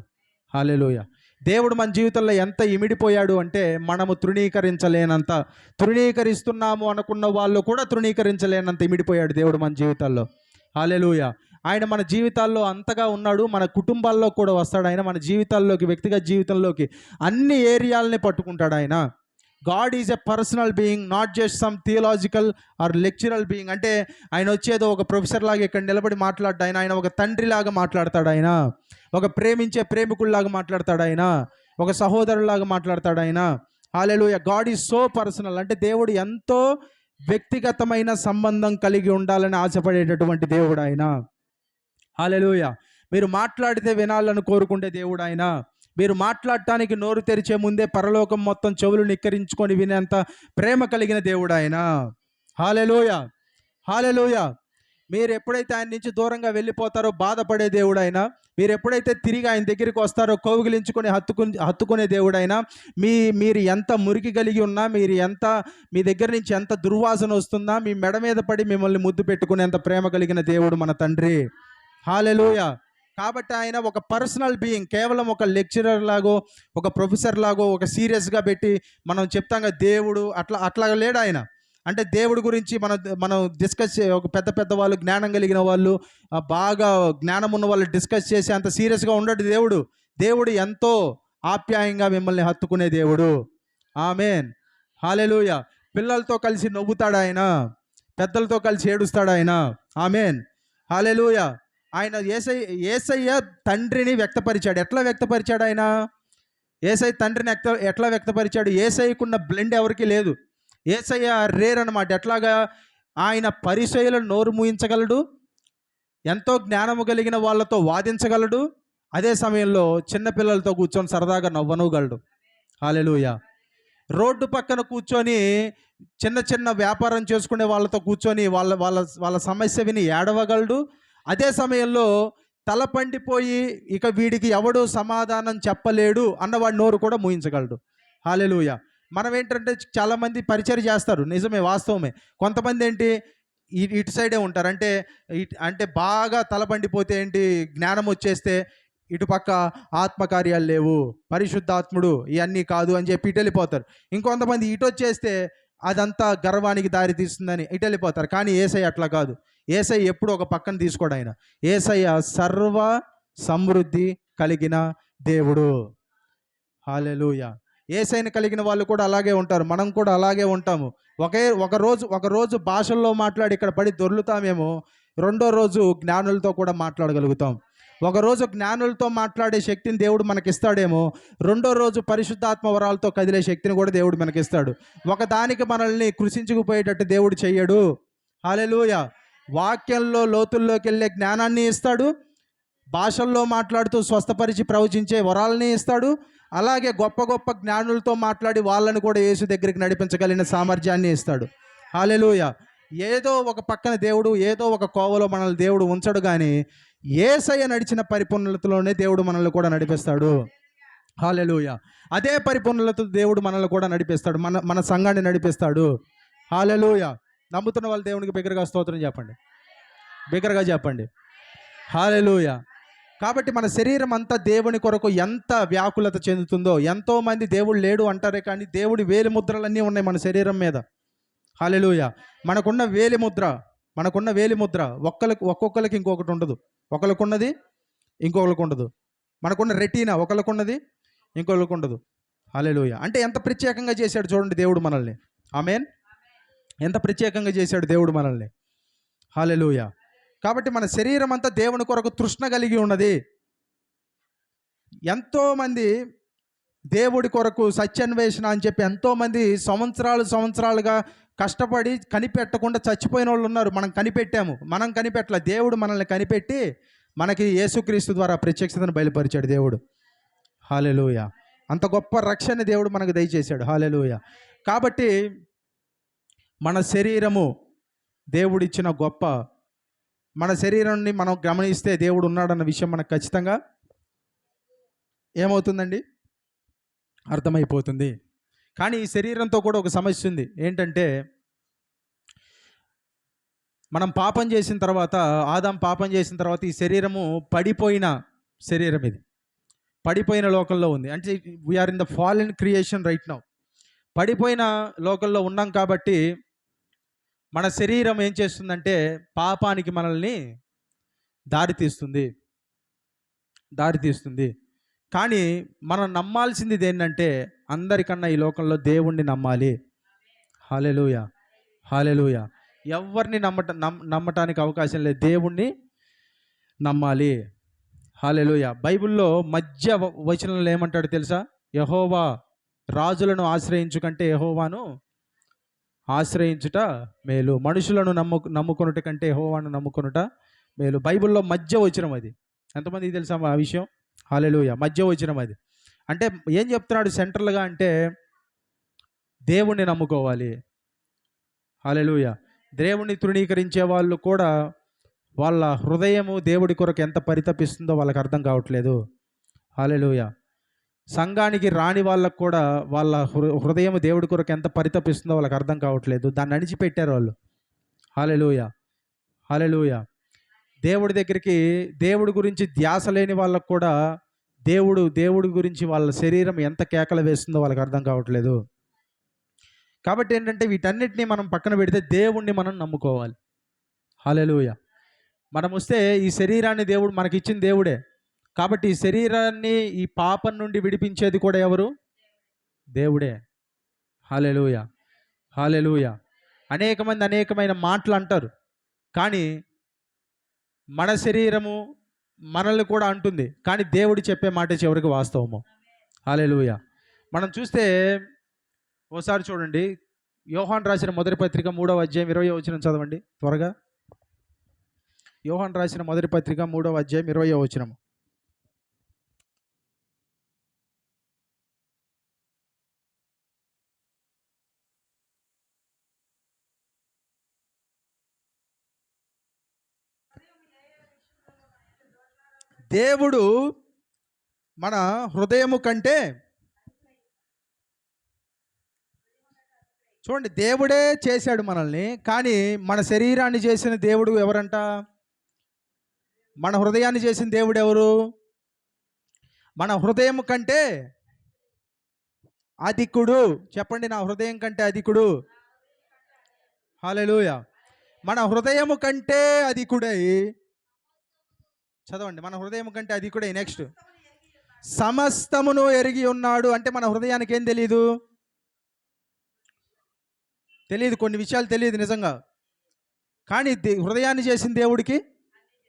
హల్లెలూయా. దేవుడు మన జీవితంలో ఎంత ఇమిడిపోయాడు అంటే, మనము తృణీకరిస్తున్నాము అనుకున్న వాళ్ళు కూడా తృణీకరించలేనంత ఇమిడిపోయాడు దేవుడు మన జీవితాల్లో. హల్లెలూయా. ఆయన మన జీవితాల్లో అంతగా ఉన్నాడు. మన కుటుంబాల్లో కూడా వస్తాడు ఆయన. మన జీవితాల్లోకి, వ్యక్తిగత జీవితంలోకి అన్ని ఏరియాలని పట్టుకుంటాడు ఆయన. God is a personal being, not just some theological or lectural being. అంటే ఆయన వచ్చేదో ఒక ప్రొఫెసర్ లాగా ఇక్కడ నిలబడి మాట్లాడ్డా ఆయన ఒక తండ్రిలాగా మాట్లాడతాడు ఆయన, ఒక ప్రేమించే ప్రేమికుల్లాగా మాట్లాడతాడు ఆయన, ఒక సహోదరులాగా మాట్లాడతాడు ఆయన. Hallelujah. God is so personal. అంటే దేవుడు ఎంతో వ్యక్తిగతమైన సంబంధం కలిగి ఉండాలని ఆశపడేటటువంటి దేవుడు ఆయన. హల్లెలూయా. మీరు మాట్లాడితే వినాలని కోరుకుంటే దేవుడు ఆయన. మీరు మాట్లాడటానికి నోరు తెరిచే ముందే పరలోకం మొత్తం చెవులు నిక్కరించుకొని వినేంత ప్రేమ కలిగిన దేవుడు ఆయన. హల్లెలూయా. హల్లెలూయా. మీరు ఎప్పుడైతే ఆయన నుంచి దూరంగా వెళ్ళిపోతారో బాధపడే దేవుడు ఆయన. మీరు ఎప్పుడైతే తిరిగి ఆయన దగ్గరికి వస్తారో కౌగిలించుకొని హత్తుకునే దేవుడు ఆయన. మీరు ఎంత మురికి కలిగి ఉన్నా, మీ దగ్గర నుంచి ఎంత దుర్వాసన వస్తుందా, మీ మెడ మీద పడి మిమ్మల్ని ముద్దు పెట్టుకునేంత ప్రేమ కలిగిన దేవుడు మన తండ్రి. హల్లెలూయా. కాబట్టి ఆయన ఒక పర్సనల్ బీయింగ్. కేవలం ఒక లెక్చరర్ లాగో, ఒక ప్రొఫెసర్ లాగో, ఒక సీరియస్గా పెట్టి మనం చెప్తాంగా దేవుడు అట్లా లేడు ఆయన. అంటే దేవుడి గురించి మనం డిస్కస్ ఒక పెద్ద వాళ్ళు, జ్ఞానం కలిగిన వాళ్ళు, బాగా జ్ఞానం ఉన్న వాళ్ళు డిస్కస్ చేసి అంత సీరియస్గా ఉండడు దేవుడు. దేవుడు ఎంతో ఆప్యాయంగా మిమ్మల్ని హత్తుకునే దేవుడు. ఆమేన్. హల్లెలూయా. పిల్లలతో కలిసి నవ్వుతాడు ఆయన, పెద్దలతో కలిసి ఏడుస్తాడు ఆయన. ఆమేన్. హల్లెలూయా. ఆయన యేసయ్య తండ్రిని వ్యక్తపరిచాడు. ఎట్లా వ్యక్తపరిచాడు ఆయన? యేసయ్య తండ్రిని ఎట్లా వ్యక్తపరిచాడు? యేసయ్యకున్న బ్లెండ్ ఎవరికి లేదు. యేసయ్య రేర్ అనమాట. ఎట్లాగా? ఆయన పరిసయ్యులను నోరు మూయించగలడు, ఎంతో జ్ఞానము కలిగిన వాళ్ళతో వాదించగలడు, అదే సమయంలో చిన్నపిల్లలతో కూర్చొని సరదాగా నవ్వనూగలడు. హల్లెలూయా. రోడ్డు పక్కన కూర్చొని చిన్న వ్యాపారం చేసుకునే వాళ్ళతో కూర్చొని వాళ్ళ సమస్య విని ఏడవగలడు. అదే సమయంలో తల పండిపోయి ఇక వీడికి ఎవడు సమాధానం చెప్పలేడు అన్నవాడి నోరు కూడా మూయించగలడు. హల్లెలూయా. మనం ఏంటంటే చాలామంది పరిచర్య చేస్తారు, నిజమే, వాస్తవమే. కొంతమంది ఏంటి ఇటు సైడే ఉంటారు. అంటే బాగా తల పండిపోతే ఏంటి, జ్ఞానం వచ్చేస్తే ఇటుపక్క ఆత్మకార్యాలు లేవు, పరిశుద్ధాత్ముడు ఇవన్నీ కాదు అని చెప్పి ఇటు వెళ్ళిపోతారు. ఇంకొంతమంది ఇటు వచ్చేస్తే అదంతా గర్వానికి దారి తీస్తుందని ఇటు వెళ్ళిపోతారు. కానీ యేసయ్య అట్లా కాదు. యేసయ్య ఎప్పుడు ఒక పక్కన తీసుకోడు ఆయన. యేసయ్య సర్వ సమృద్ధి కలిగిన దేవుడు. హల్లెలూయా. యేసయ్యని కలిగిన వాళ్ళు కూడా అలాగే ఉంటారు, మనం కూడా అలాగే ఉంటాము. ఒకరోజు భాషల్లో మాట్లాడి ఇక్కడ పడి దొర్లుతామేమో, రెండో రోజు జ్ఞానులతో కూడా మాట్లాడగలుగుతాం. ఒకరోజు జ్ఞానులతో మాట్లాడే శక్తిని దేవుడు మనకిస్తాడేమో, రెండో రోజు పరిశుద్ధాత్మ వరాలతో కదిలే శక్తిని కూడా దేవుడు మనకిస్తాడు. ఒకదానికి మనల్ని కృషించుకుపోయేటట్టు దేవుడు చెయ్యడు. హల్లెలూయా. వాక్యంలో లోతుల్లోకి వెళ్ళే జ్ఞానాన్ని ఇస్తాడు, భాషల్లో మాట్లాడుతూ స్వస్థపరిచి ప్రవచించే వరాలని ఇస్తాడు, అలాగే గొప్ప గొప్ప జ్ఞానులతో మాట్లాడి వాళ్ళని కూడా యేసు దగ్గరికి నడిపించగలిగిన సామర్థ్యాన్ని ఇస్తాడు. హల్లెలూయా. ఏదో ఒక పక్కన దేవుడు, ఏదో ఒక కోవలో మనల్ని దేవుడు ఉంచడు, కానీ యేసయ్య నడిచిన పరిపూర్ణతలోనే దేవుడు మనల్ని కూడా నడిపిస్తాడు. హల్లెలూయా. అదే పరిపూర్ణతతో దేవుడు మనల్ని కూడా నడిపిస్తాడు, మన సంఘాన్ని నడిపిస్తాడు. హల్లెలూయా. నమ్ముతున్న వాళ్ళు దేవునికి బిగ్గరగా స్తోత్రం చెప్పండి, బిగ్గరగా చెప్పండి. హల్లెలూయా. కాబట్టి మన శరీరం అంతా దేవుని కొరకు ఎంత వ్యాకులత చెందుతుందో. ఎంతోమంది దేవుడు లేడు అంటారే, కానీ దేవుడి వేలి ముద్రలన్నీ ఉన్నాయి మన శరీరం మీద. హల్లెలూయా. మనకున్న వేలి ముద్ర ఒక్కొక్కరికి ఇంకొకటి ఉండదు. ఒకరికున్నది ఇంకొకరికి ఉండదు. మనకున్న రెటీనా ఒకరికున్నది ఇంకొకరికి ఉండదు. హల్లెలూయా. అంటే ఎంత ప్రత్యేకంగా చేశాడు చూడండి దేవుడు మనల్ని. ఆమేన్. ఎంత ప్రత్యేకంగా చేశాడు దేవుడు మనల్ని. హల్లెలూయా. కాబట్టి మన శరీరం అంతా దేవుని కొరకు తృష్ణ కలిగి ఉన్నది. ఎంతోమంది దేవుడి కొరకు సత్యాన్వేషణ అని చెప్పి ఎంతోమంది సంవత్సరాలుగా కష్టపడి కనిపెట్టకుండా చచ్చిపోయిన వాళ్ళు ఉన్నారు. మనం కనిపెట్టాము, మనం కనిపెట్టలే. దేవుడు మనల్ని కనిపెట్టి మనకి యేసుక్రీస్తు ద్వారా ప్రత్యక్షతను బయలుపరిచాడు దేవుడు. హల్లెలూయా. అంత గొప్ప రక్షణ దేవుడు మనకు దయచేశాడు. హల్లెలూయా. కాబట్టి మన శరీరము దేవుడిచ్చిన గొప్ప, మన శరీరాన్ని మనం గమనిస్తే దేవుడు ఉన్నాడన్న విషయం మనకు ఖచ్చితంగా ఏమవుతుందండి, అర్థమైపోతుంది. కానీ ఈ శరీరంతో కూడా ఒక సమస్య ఉంది. ఏంటంటే మనం పాపం చేసిన తర్వాత, ఆదాం పాపం చేసిన తర్వాత ఈ శరీరము పడిపోయిన శరీరం, ఇది పడిపోయిన లోకంలో ఉంది. అంటే we are in the fallen creation right now. పడిపోయిన లోకంలో ఉన్నాం కాబట్టి మన శరీరం ఏం చేస్తుందంటే పాపానికి మనల్ని దారితీస్తుంది. కానీ మనం నమ్మాల్సింది ఏంటంటే అందరికన్నా ఈ లోకంలో దేవుణ్ణి నమ్మాలి. హల్లెలూయా. హల్లెలూయా. ఎవరిని నమ్మటానికి అవకాశం లేదు, దేవుణ్ణి నమ్మాలి. హల్లెలూయా. బైబిల్లో మధ్య వచనంలో ఏమంటాడు తెలుసా? యెహోవా రాజులను ఆశ్రయించు కంటే యెహోవాను ఆశ్రయించుట మేలు, మనుషులను నమ్ముకొనుట కంటే యెహోవాను నమ్ముకొనుట మేలు. బైబిల్లో మధ్య వచనం అది. ఎంతమందికి తెలుసా ఆ విషయం? హల్లెలూయా. మధ్య వచనం అది. అంటే ఏం చెప్తున్నాడు సెంట్రల్గా అంటే దేవుణ్ణి నమ్ముకోవాలి. హల్లెలూయా. దేవుణ్ణి తృణీకరించే వాళ్ళు కూడా వాళ్ళ హృదయము దేవుడి కొరకు ఎంత పరితపిస్తుందో వాళ్ళకి అర్థం కావట్లేదు. హల్లెలూయా. సంఘానికి రాని వాళ్ళకు కూడా వాళ్ళ హృదయం దేవుడి కొరకు ఎంత పరితపిస్తుందో వాళ్ళకి అర్థం కావట్లేదు. దాన్ని అణిచిపెట్టారు వాళ్ళు. హల్లెలూయా. హల్లెలూయా. దేవుడి దగ్గరికి, దేవుడి గురించి ధ్యాస లేని వాళ్ళకు కూడా దేవుడి గురించి వాళ్ళ శరీరం ఎంత కేకలు వేస్తుందో వాళ్ళకి అర్థం కావట్లేదు. కాబట్టి ఏంటంటే వీటన్నిటిని మనం పక్కన పెడితే దేవుణ్ణి మనం నమ్ముకోవాలి. హల్లెలూయా. మనం వస్తే ఈ శరీరాన్ని దేవుడు మనకిచ్చిన దేవుడే. కాబట్టి ఈ శరీరాన్ని ఈ పాపం నుండి విడిపించేది కూడా ఎవరు? దేవుడే. హల్లెలూయా. హల్లెలూయా. అనేకమైన మాటలు అంటారు, కానీ మన శరీరము మనల్ని కూడా అంటుంది. కానీ దేవుడు చెప్పే మాట చివరికి వాస్తవము. హల్లెలూయా. మనం చూస్తే ఓసారి చూడండి, యోహాను రాసిన మొదటి పత్రిక 3వ అధ్యాయం 20వ వచనం చదవండి త్వరగా. యోహాను రాసిన మొదటి పత్రిక 3వ అధ్యాయం 20వ వచనం. దేవుడు మన హృదయము కంటే, చూడండి, దేవుడే చేశాడు మనల్ని, కానీ మన శరీరాన్ని చేసిన దేవుడు ఎవరంట? మన హృదయాన్ని చేసిన దేవుడు ఎవరు? మన హృదయం కంటే అధికుడు. చెప్పండి, నా హృదయం కంటే అధికుడు. హల్లెలూయా. మన హృదయము కంటే అధికుడై, చదవండి, మన హృదయం కంటే అధికుడై, నెక్స్ట్ సమస్తమును ఎరిగి ఉన్నాడు. అంటే మన హృదయానికి ఏం తెలియదు? కొన్ని విషయాలు తెలియదు నిజంగా. కానీ హృదయాన్ని చేసిన దేవుడికి,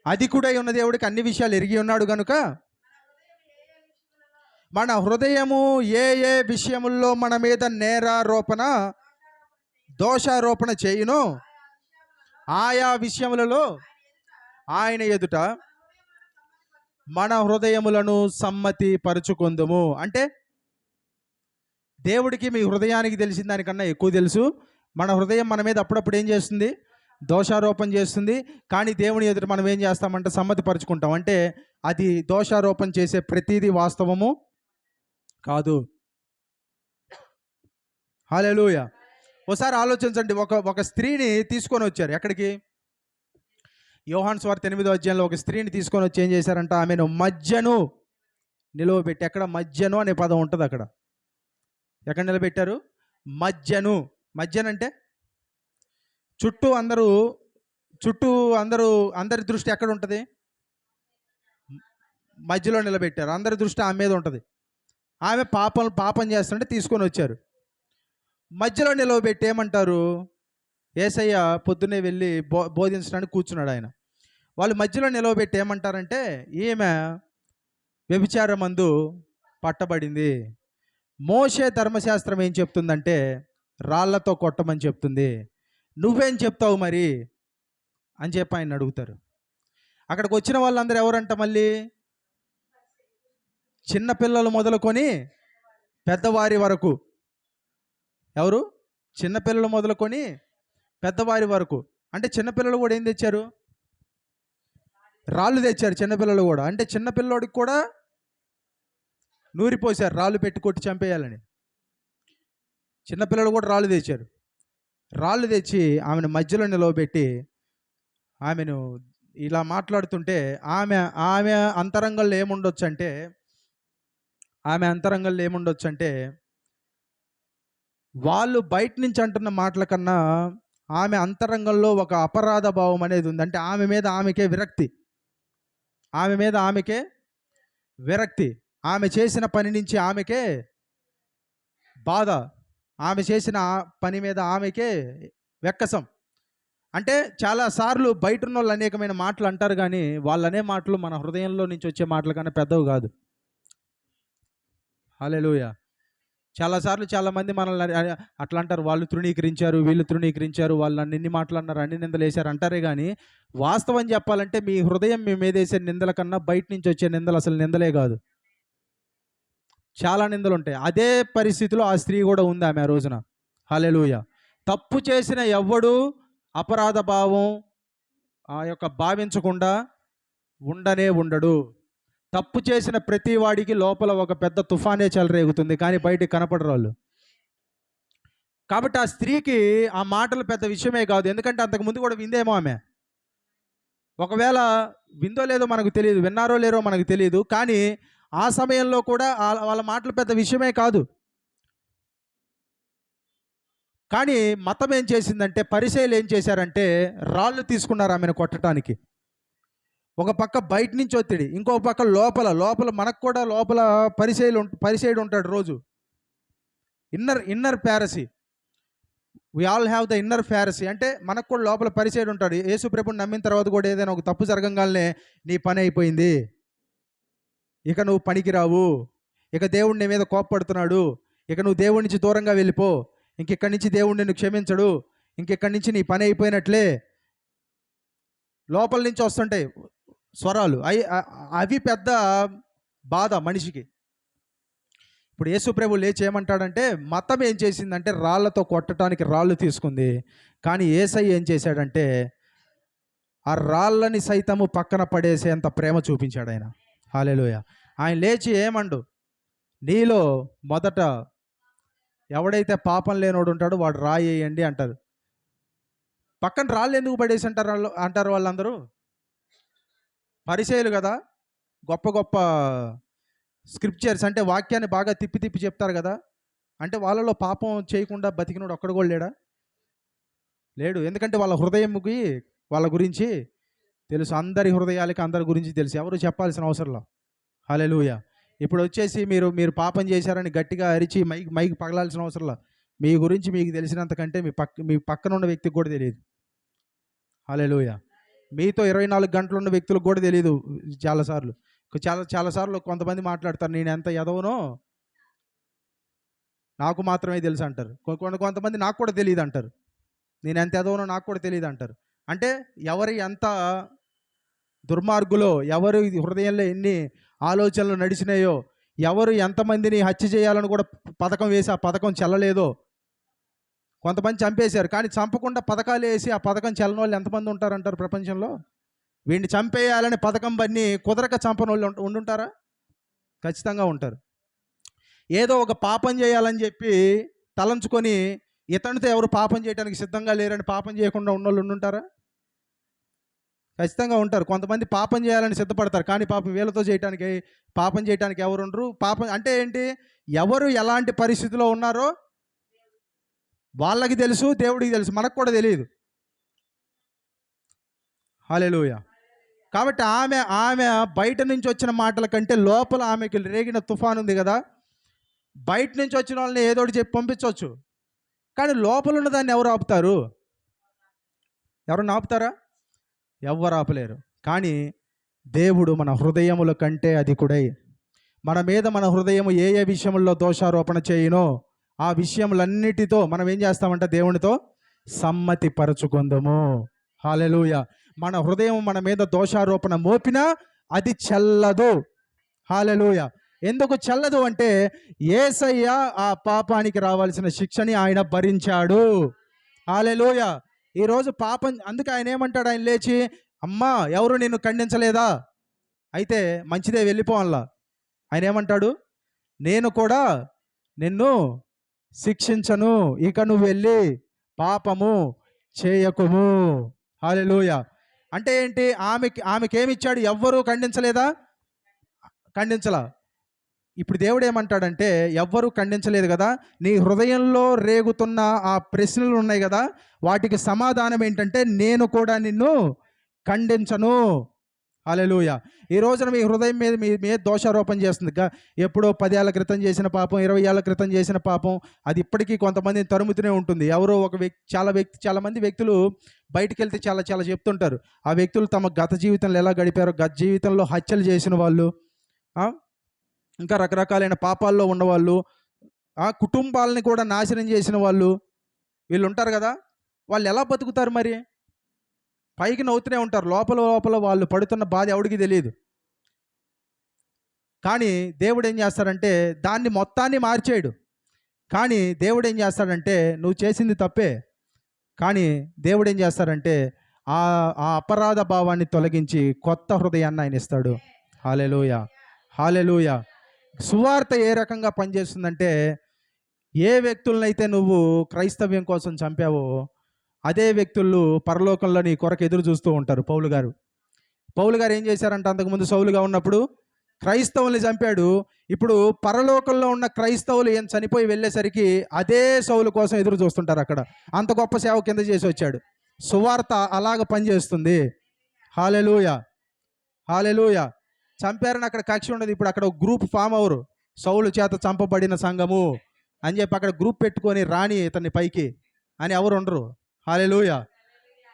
అధికుడై ఉన్న దేవుడికి అన్ని విషయాలు ఎరిగి ఉన్నాడు కనుక మన హృదయము ఏ ఏ విషయముల్లో మన మీద నేరారోపణ, దోషారోపణ చేయును, ఆయా విషయములలో ఆయన ఎదుట మన హృదయములను సమ్మతి పరుచుకొందుము. అంటే దేవుడికి మీ హృదయానికి తెలిసిన దానికన్నా ఎక్కువ తెలుసు. మన హృదయం మన మీద అప్పుడప్పుడు ఏం చేస్తుంది? దోషారోపణ చేస్తుంది. కానీ దేవుని ఎదుట మనం ఏం చేస్తామంటే సమ్మతి పరుచుకుంటాం. అంటే అది దోషారోపణ చేసే ప్రతిదీ వాస్తవము కాదు. హల్లెలూయా. ఒకసారి ఆలోచించండి, ఒక స్త్రీని తీసుకొని వచ్చారు ఎక్కడికి? యోహాను సువార్త 8వ అధ్యాయంలో ఒక స్త్రీని తీసుకొని వచ్చి ఏం చేశారంట? ఆమెను మధ్యను నిలవబెట్టి, ఎక్కడ మధ్యను అనే పదం ఉంటుంది అక్కడ, ఎక్కడ నిలబెట్టారు? మధ్యను. మధ్యనంటే అందరి దృష్టి ఎక్కడ ఉంటుంది? మధ్యలో నిలబెట్టారు. అందరి దృష్టి ఆమె మీద ఉంటుంది. ఆమె పాపం చేస్తుంటే తీసుకొని వచ్చారు. మధ్యలో నిలవబెట్టి ఏమంటారు? యేసయ్య పొద్దున్నే వెళ్ళి బోధించడానికి కూర్చున్నాడు ఆయన. వాళ్ళు మధ్యలో నిలవబెట్టి ఏమంటారంటే, ఈమె వ్యభిచారమందు పట్టబడింది. మోషే ధర్మశాస్త్రం ఏం చెప్తుందంటే రాళ్లతో కొట్టమని చెప్తుంది. నువ్వేం చెప్తావు మరి అని చెప్పి ఆయన అడుగుతారు. అక్కడికి వచ్చిన వాళ్ళందరూ ఎవరంట మళ్ళీ? చిన్నపిల్లలు మొదలుకొని పెద్దవారి వరకు. ఎవరు? చిన్నపిల్లలు మొదలుకొని పెద్దవారి వరకు. అంటే చిన్నపిల్లలు కూడా ఏం తెచ్చారు? రాళ్ళు తెచ్చారు చిన్నపిల్లలు కూడా. అంటే చిన్నపిల్లోడికి కూడా నూరిపోశారు రాళ్ళు పెట్టి కొట్టి చంపేయాలని. చిన్నపిల్లలు కూడా రాళ్ళు తెచ్చారు. రాళ్ళు తెచ్చి ఆమెను మధ్యలో నిలవబెట్టి ఆమెను ఇలా మాట్లాడుతుంటే ఆమె అంతరంగంలో ఏముండొచ్చు అంటే వాళ్ళు బయట నుంచి అంటున్న మాటల కన్నా ఆమె అంతరంగంలో ఒక అపరాధ భావం అనేది ఉంది. అంటే ఆమె మీద ఆమెకే విరక్తి, ఆమె చేసిన పని నుంచి ఆమెకే బాధ, ఆమె చేసిన పని మీద ఆమెకే వెక్కసం. అంటే చాలాసార్లు బయట ఉన్న వాళ్ళు అనేకమైన మాటలు అంటారు, కానీ వాళ్ళనే మాటలు మన హృదయంలో నుంచి వచ్చే మాటల కన్నా పెద్దవి కాదు. హల్లెలూయా. చాలాసార్లు చాలామంది మనల్ని అట్లా అంటారు, వాళ్ళు తృణీకరించారు, వీళ్ళు తృణీకరించారు, వాళ్ళు అన్ని మాటలు అన్నారు, అన్ని నిందలు వేశారు అంటారే కానీ వాస్తవం చెప్పాలంటే మీ హృదయం మీ మీద వేసే నిందల కన్నా బయట నుంచి వచ్చే నిందలు అసలు నిందలే కాదు. చాలా నిందలు ఉంటాయి. అదే పరిస్థితిలో ఆ స్త్రీ కూడా ఉంది ఆమె ఆ రోజున. హల్లెలూయా. తప్పు చేసిన ఎవ్వడు అపరాధ భావం భావించకుండా ఉండడు. తప్పు చేసిన ప్రతి వాడికి లోపల ఒక పెద్ద తుఫానే చెలరేగుతుంది, కానీ బయటికి కనపడరు వాళ్ళు. కాబట్టి ఆ స్త్రీకి ఆ మాటలు పెద్ద విషయమే కాదు. ఎందుకంటే అంతకుముందు కూడా విందేమో ఆమె. ఒకవేళ విందో లేదో మనకు తెలియదు, విన్నారో లేరో మనకు తెలియదు, కానీ ఆ సమయంలో కూడా వాళ్ళ మాటలు పెద్ద విషయమే కాదు. కానీ మతం ఏం చేసిందంటే, పరిసయ్యులు ఏం చేశారంటే రాళ్ళు తీసుకున్నారు ఆమెను కొట్టడానికి. ఒక పక్క బయట నుంచి ఒత్తిడి, ఇంకో పక్క లోపల మనకు కూడా లోపల పరిసయ్యుడు ఉంటాడు రోజు. Inner Pharisee. We all have the inner Pharisee. అంటే మనకు కూడా లోపల పరిసయ్యుడు ఉంటాడు. యేసు ప్రభువుని నమ్మిన తర్వాత కూడా ఏదైనా ఒక తప్పు జరగంగానే నీ పని అయిపోయింది, ఇక నువ్వు పనికిరావు, ఇక దేవుడు నీ మీద కోప్పడుతున్నాడు, ఇక నువ్వు దేవుడి నుంచి దూరంగా వెళ్ళిపో, ఇంకెక్కడి నుంచి దేవుడు నిన్ను క్షమించడు, ఇంకెక్కడి నుంచి నీ పని అయిపోయినట్లే, లోపల నుంచి వస్తుంటాయి స్వరాలు. అవి పెద్ద బాధ మనిషికి. ఇప్పుడు యేసు ప్రభు లేచి ఏమంటాడంటే, మతం ఏం చేసిందంటే రాళ్లతో కొట్టడానికి రాళ్ళు తీసుకుంది, కానీ యేసయ్య ఏం చేశాడంటే ఆ రాళ్ళని సైతము పక్కన పడేసేంత ప్రేమ చూపించాడు ఆయన. హల్లెలూయా. ఆయన లేచి ఏమండు, నీలో మొదట ఎవడైతే పాపం లేనోడు ఉంటాడో వాడు రాయేయండి అంటారు. పక్కన రాళ్ళు ఎందుకు పడేసి అంటారు వాళ్ళందరూ? పరిసయ్యులు కదా, గొప్ప గొప్ప స్క్రిప్చర్స్ అంటే వాక్యాన్ని బాగా తిప్పి చెప్తారు కదా. అంటే వాళ్ళలో పాపం చేయకుండా బతికినోడు ఒక్కడు కూడా లేడు. ఎందుకంటే వాళ్ళ హృదయంకి వాళ్ళ గురించి తెలుసు. అందరి హృదయాలకి అందరి గురించి తెలుసు, ఎవరు చెప్పాల్సిన అవసరంలో. హల్లెలూయా. ఇప్పుడు వచ్చేసి మీరు పాపం చేశారని గట్టిగా అరిచి మైకి పగలాల్సిన అవసరంలో. మీ గురించి మీకు తెలిసినంతకంటే మీ పక్కన ఉన్న వ్యక్తికి కూడా తెలియదు. హల్లెలూయా. మీతో 24 గంటలు ఉన్న వ్యక్తులకు కూడా తెలియదు. చాలాసార్లు కొంతమంది మాట్లాడతారు, నేను ఎంత ఎదవనో నాకు మాత్రమే తెలుసు అంటారు. కొంతమంది నాకు కూడా తెలియదు అంటారు, నేను ఎంత ఎదవనో నాకు కూడా తెలియదు అంటారు. అంటే ఎవరు ఎంత దుర్మార్గులో, ఎవరు హృదయంలో ఎన్ని ఆలోచనలు నడిచినాయో, ఎవరు ఎంతమందిని హత్య చేయాలని కూడా పథకం వేసి ఆ పథకం చెల్లలేదో. కొంతమంది చంపేశారు, కానీ చంపకుండా పథకాలు వేసి ఆ పథకం చెల్లని వాళ్ళు ఎంతమంది ఉంటారంటారు ప్రపంచంలో? వీడిని చంపేయాలని పథకం బన్ని కుదరక చంపని వాళ్ళు ఉండుంటారా? ఖచ్చితంగా ఉంటారు. ఏదో ఒక పాపం చేయాలని చెప్పి తలంచుకొని ఇతనితో ఎవరు పాపం చేయడానికి సిద్ధంగా లేరని పాపం చేయకుండా ఉన్నోళ్ళు ఉండుంటారా? ఖచ్చితంగా ఉంటారు. కొంతమంది పాపం చేయాలని సిద్ధపడతారు, కానీ వీళ్ళతో పాపం చేయడానికి ఎవరు ఉండరు. పాపం అంటే ఏంటి? ఎవరు ఎలాంటి పరిస్థితిలో ఉన్నారో వాళ్ళకి తెలుసు, దేవుడికి తెలుసు, మనకు కూడా తెలియదు. హల్లెలూయా. కాబట్టి ఆమె బయట నుంచి వచ్చిన మాటల కంటే లోపల ఆమెకి రేగిన తుఫాను ఉంది కదా. బయట నుంచి వచ్చిన వాళ్ళని ఏదో ఒకటి చెప్పి పంపించవచ్చు, కానీ లోపల ఉన్న దాన్ని ఎవరు ఆపుతారు? ఎవరన్నా ఆపుతారా? ఎవ్వరు ఆపలేరు. కానీ దేవుడు మన హృదయముల కంటే అధికుడై మన హృదయము ఏ విషయంలో దోషారోపణ చేయునో ఆ విషయములన్నిటితో మనం ఏం చేస్తామంటే దేవునితో సమ్మతి పరచుకుందాము. హల్లెలూయా. మన హృదయం మన మీద దోషారోపణ మోపినా అది చెల్లదు. హల్లెలూయా. ఎందుకు చెల్లదు అంటే యేసయ్య ఆ పాపానికి రావాల్సిన శిక్షని ఆయన భరించాడు. హల్లెలూయా. ఈరోజు పాపం అందుకే ఆయన ఏమంటాడు, ఆయన లేచి, అమ్మా ఎవరు నిన్ను ఖండించలేదా, అయితే మంచిదే వెళ్ళిపోవాలా. ఆయన ఏమంటాడు, నేను కూడా నిన్ను శిక్షించను, ఇక నువ్వు వెళ్ళి పాపము చేయకుము. హల్లెలూయా. అంటే ఏంటి, ఆమెకేమిచ్చాడు, ఎవ్వరూ ఖండించలేదా, ఖండించలా. ఇప్పుడు దేవుడు ఏమంటాడంటే ఎవ్వరూ ఖండించలేదు కదా, నీ హృదయంలో రేగుతున్న ఆ ప్రశ్నలు ఉన్నాయి కదా, వాటికి సమాధానం ఏంటంటే నేను కూడా నిన్ను ఖండించను. హల్లెలూయా. ఈ రోజున మీ హృదయం మీద మీ మీద దోషారోపణ చేస్తుంది. ఎప్పుడో 10 ఏళ్ల క్రితం చేసిన పాపం, 20 ఏళ్ల క్రితం చేసిన పాపం, అది ఇప్పటికీ కొంతమందిని తరుముతూనే ఉంటుంది. ఎవరో ఒక చాలా మంది వ్యక్తులు బయటికి వెళ్తే చాలా చాలా చెప్తుంటారు. ఆ వ్యక్తులు తమ గత జీవితంలో ఎలా గడిపారో, గత జీవితంలో హత్యలు చేసిన వాళ్ళు, ఇంకా రకరకాలైన పాపాల్లో ఉన్నవాళ్ళు, ఆ కుటుంబాలని కూడా నాశనం చేసిన వాళ్ళు, వీళ్ళు ఉంటారు కదా. వాళ్ళు ఎలా బతుకుతారు మరి? పైకి నవ్వుతూనే ఉంటారు, లోపల లోపల వాళ్ళు పడుతున్న బాధ ఎవడికి తెలియదు. కానీ దేవుడు ఏం చేస్తాడంటే దాన్ని మొత్తాన్ని మార్చేయడు. కానీ దేవుడు ఏం చేస్తాడంటే నువ్వు చేసింది తప్పే, కానీ దేవుడు ఏం చేస్తాడంటే ఆ ఆ అపరాధ భావాన్ని తొలగించి కొత్త హృదయాన్ని ఆయన ఇస్తాడు. హల్లెలూయా. హల్లెలూయా. సువార్త ఏ రకంగా పనిచేస్తుందంటే, ఏ వ్యక్తులనైతే నువ్వు క్రైస్తవ్యం కోసం చంపావో అదే వ్యక్తులు పరలోకంలో నీ కొరకు ఎదురు చూస్తూ ఉంటారు. పౌలు గారు ఏం చేశారంట, అంతకుముందు సౌలుగా ఉన్నప్పుడు క్రైస్తవుల్ని చంపాడు. ఇప్పుడు పరలోకంలో ఉన్న క్రైస్తవులు ఏం చనిపోయి వెళ్ళేసరికి అదే సౌలు కోసం ఎదురు చూస్తుంటారు అక్కడ. అంత గొప్ప సేవ కింద చేసి వచ్చాడు. సువార్త అలాగ పనిచేస్తుంది. హల్లెలూయా. హల్లెలూయా. చంపారని అక్కడ కక్ష ఉండదు. ఇప్పుడు అక్కడ ఒక గ్రూప్ ఫామ్ అవరు, సౌలు చేత చంపబడిన సంఘము అని చెప్పి అక్కడ గ్రూప్ పెట్టుకొని రాని ఇతన్ని పైకి అని ఎవరు ఉండరు. హల్లెలూయా.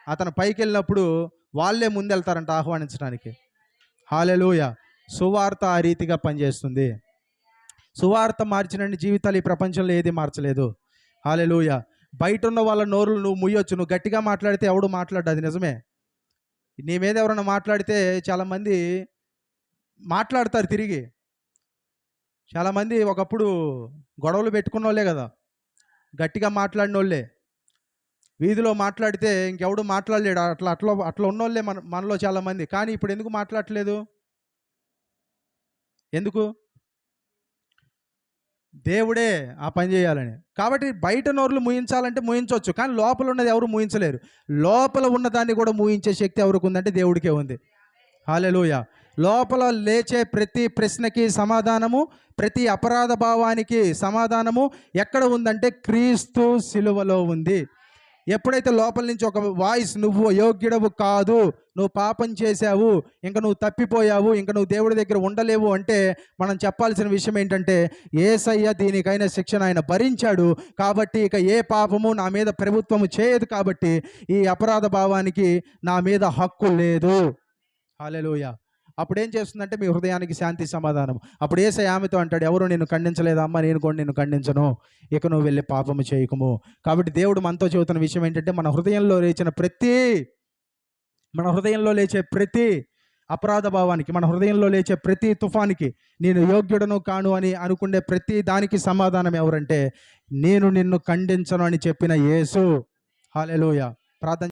అతను పైకి వెళ్ళినప్పుడు వాళ్ళే ముందెళ్తారంట ఆహ్వానించడానికి. హల్లెలూయా. సువార్త ఆ రీతిగా పనిచేస్తుంది. సువార్త మార్చినన్ని జీవితాలు ఈ ప్రపంచంలో ఏది మార్చలేదు. హల్లెలూయా. బయట ఉన్న వాళ్ళ నోరులు నువ్వు ముయ్యొచ్చు, నువ్వు గట్టిగా మాట్లాడితే ఎవడు మాట్లాడ్డు, అది నిజమే. నీ మీద ఎవరైనా మాట్లాడితే చాలామంది మాట్లాడతారు తిరిగి. చాలామంది ఒకప్పుడు గొడవలు పెట్టుకున్న వాళ్ళే కదా, గట్టిగా మాట్లాడిన వాళ్ళే. వీధిలో మాట్లాడితే ఇంకెవడు మాట్లాడలేడు, అట్లా అట్లా అట్లా ఉన్నోళ్ళే మనలో చాలామంది. కానీ ఇప్పుడు ఎందుకు మాట్లాడట్లేదు? ఎందుకు? దేవుడే ఆ పని చేయాలని. కాబట్టి బయట నోరులు ముయించాలంటే ముయించవచ్చు, కానీ లోపల ఉన్నది ఎవరు ముయించలేరు. లోపల ఉన్నదాన్ని కూడా ముయించే శక్తి ఎవరికి ఉందంటే దేవుడికే ఉంది. హల్లెలూయా. లోపల లేచే ప్రతి ప్రశ్నకి సమాధానము, ప్రతి అపరాధ భావానికి సమాధానము ఎక్కడ ఉందంటే క్రీస్తు సిలువలో ఉంది. ఎప్పుడైతే లోపల నుంచి ఒక వాయిస్, నువ్వు యోగ్యుడవు కాదు, నువ్వు పాపం చేశావు, ఇంకా నువ్వు తప్పిపోయావు, ఇంకా నువ్వు దేవుడి దగ్గర ఉండలేవు అంటే మనం చెప్పాల్సిన విషయం ఏంటంటే యేసయ్య దీనికైనా శిక్షణ ఆయన భరించాడు. కాబట్టి ఇక ఏ పాపము నా మీద ప్రభుత్వము చేయదు, కాబట్టి ఈ అపరాధ భావానికి నా మీద హక్కు లేదు. హల్లెలూయా. అప్పుడు ఏం చేస్తుందంటే మీ హృదయానికి శాంతి సమాధానం. అప్పుడు యేసయ్య ఆమెతో అంటాడు, ఎవరు నిన్ను ఖండించలేదమ్మా, నేను కూడా నిన్ను ఖండించను, ఇక నువ్వు వెళ్ళి పాపము చేయకుము. కాబట్టి దేవుడు మనతో చెబుతున్న విషయం ఏంటంటే మన హృదయంలో లేచే ప్రతి అపరాధ భావానికి, మన హృదయంలో లేచే ప్రతి తుఫానికి, నేను యోగ్యుడను కాను అని అనుకునే ప్రతి దానికి సమాధానం ఎవరంటే నేను నిన్ను ఖండించను అని చెప్పిన యేసు. హల్లెలూయా. ప్రార్థన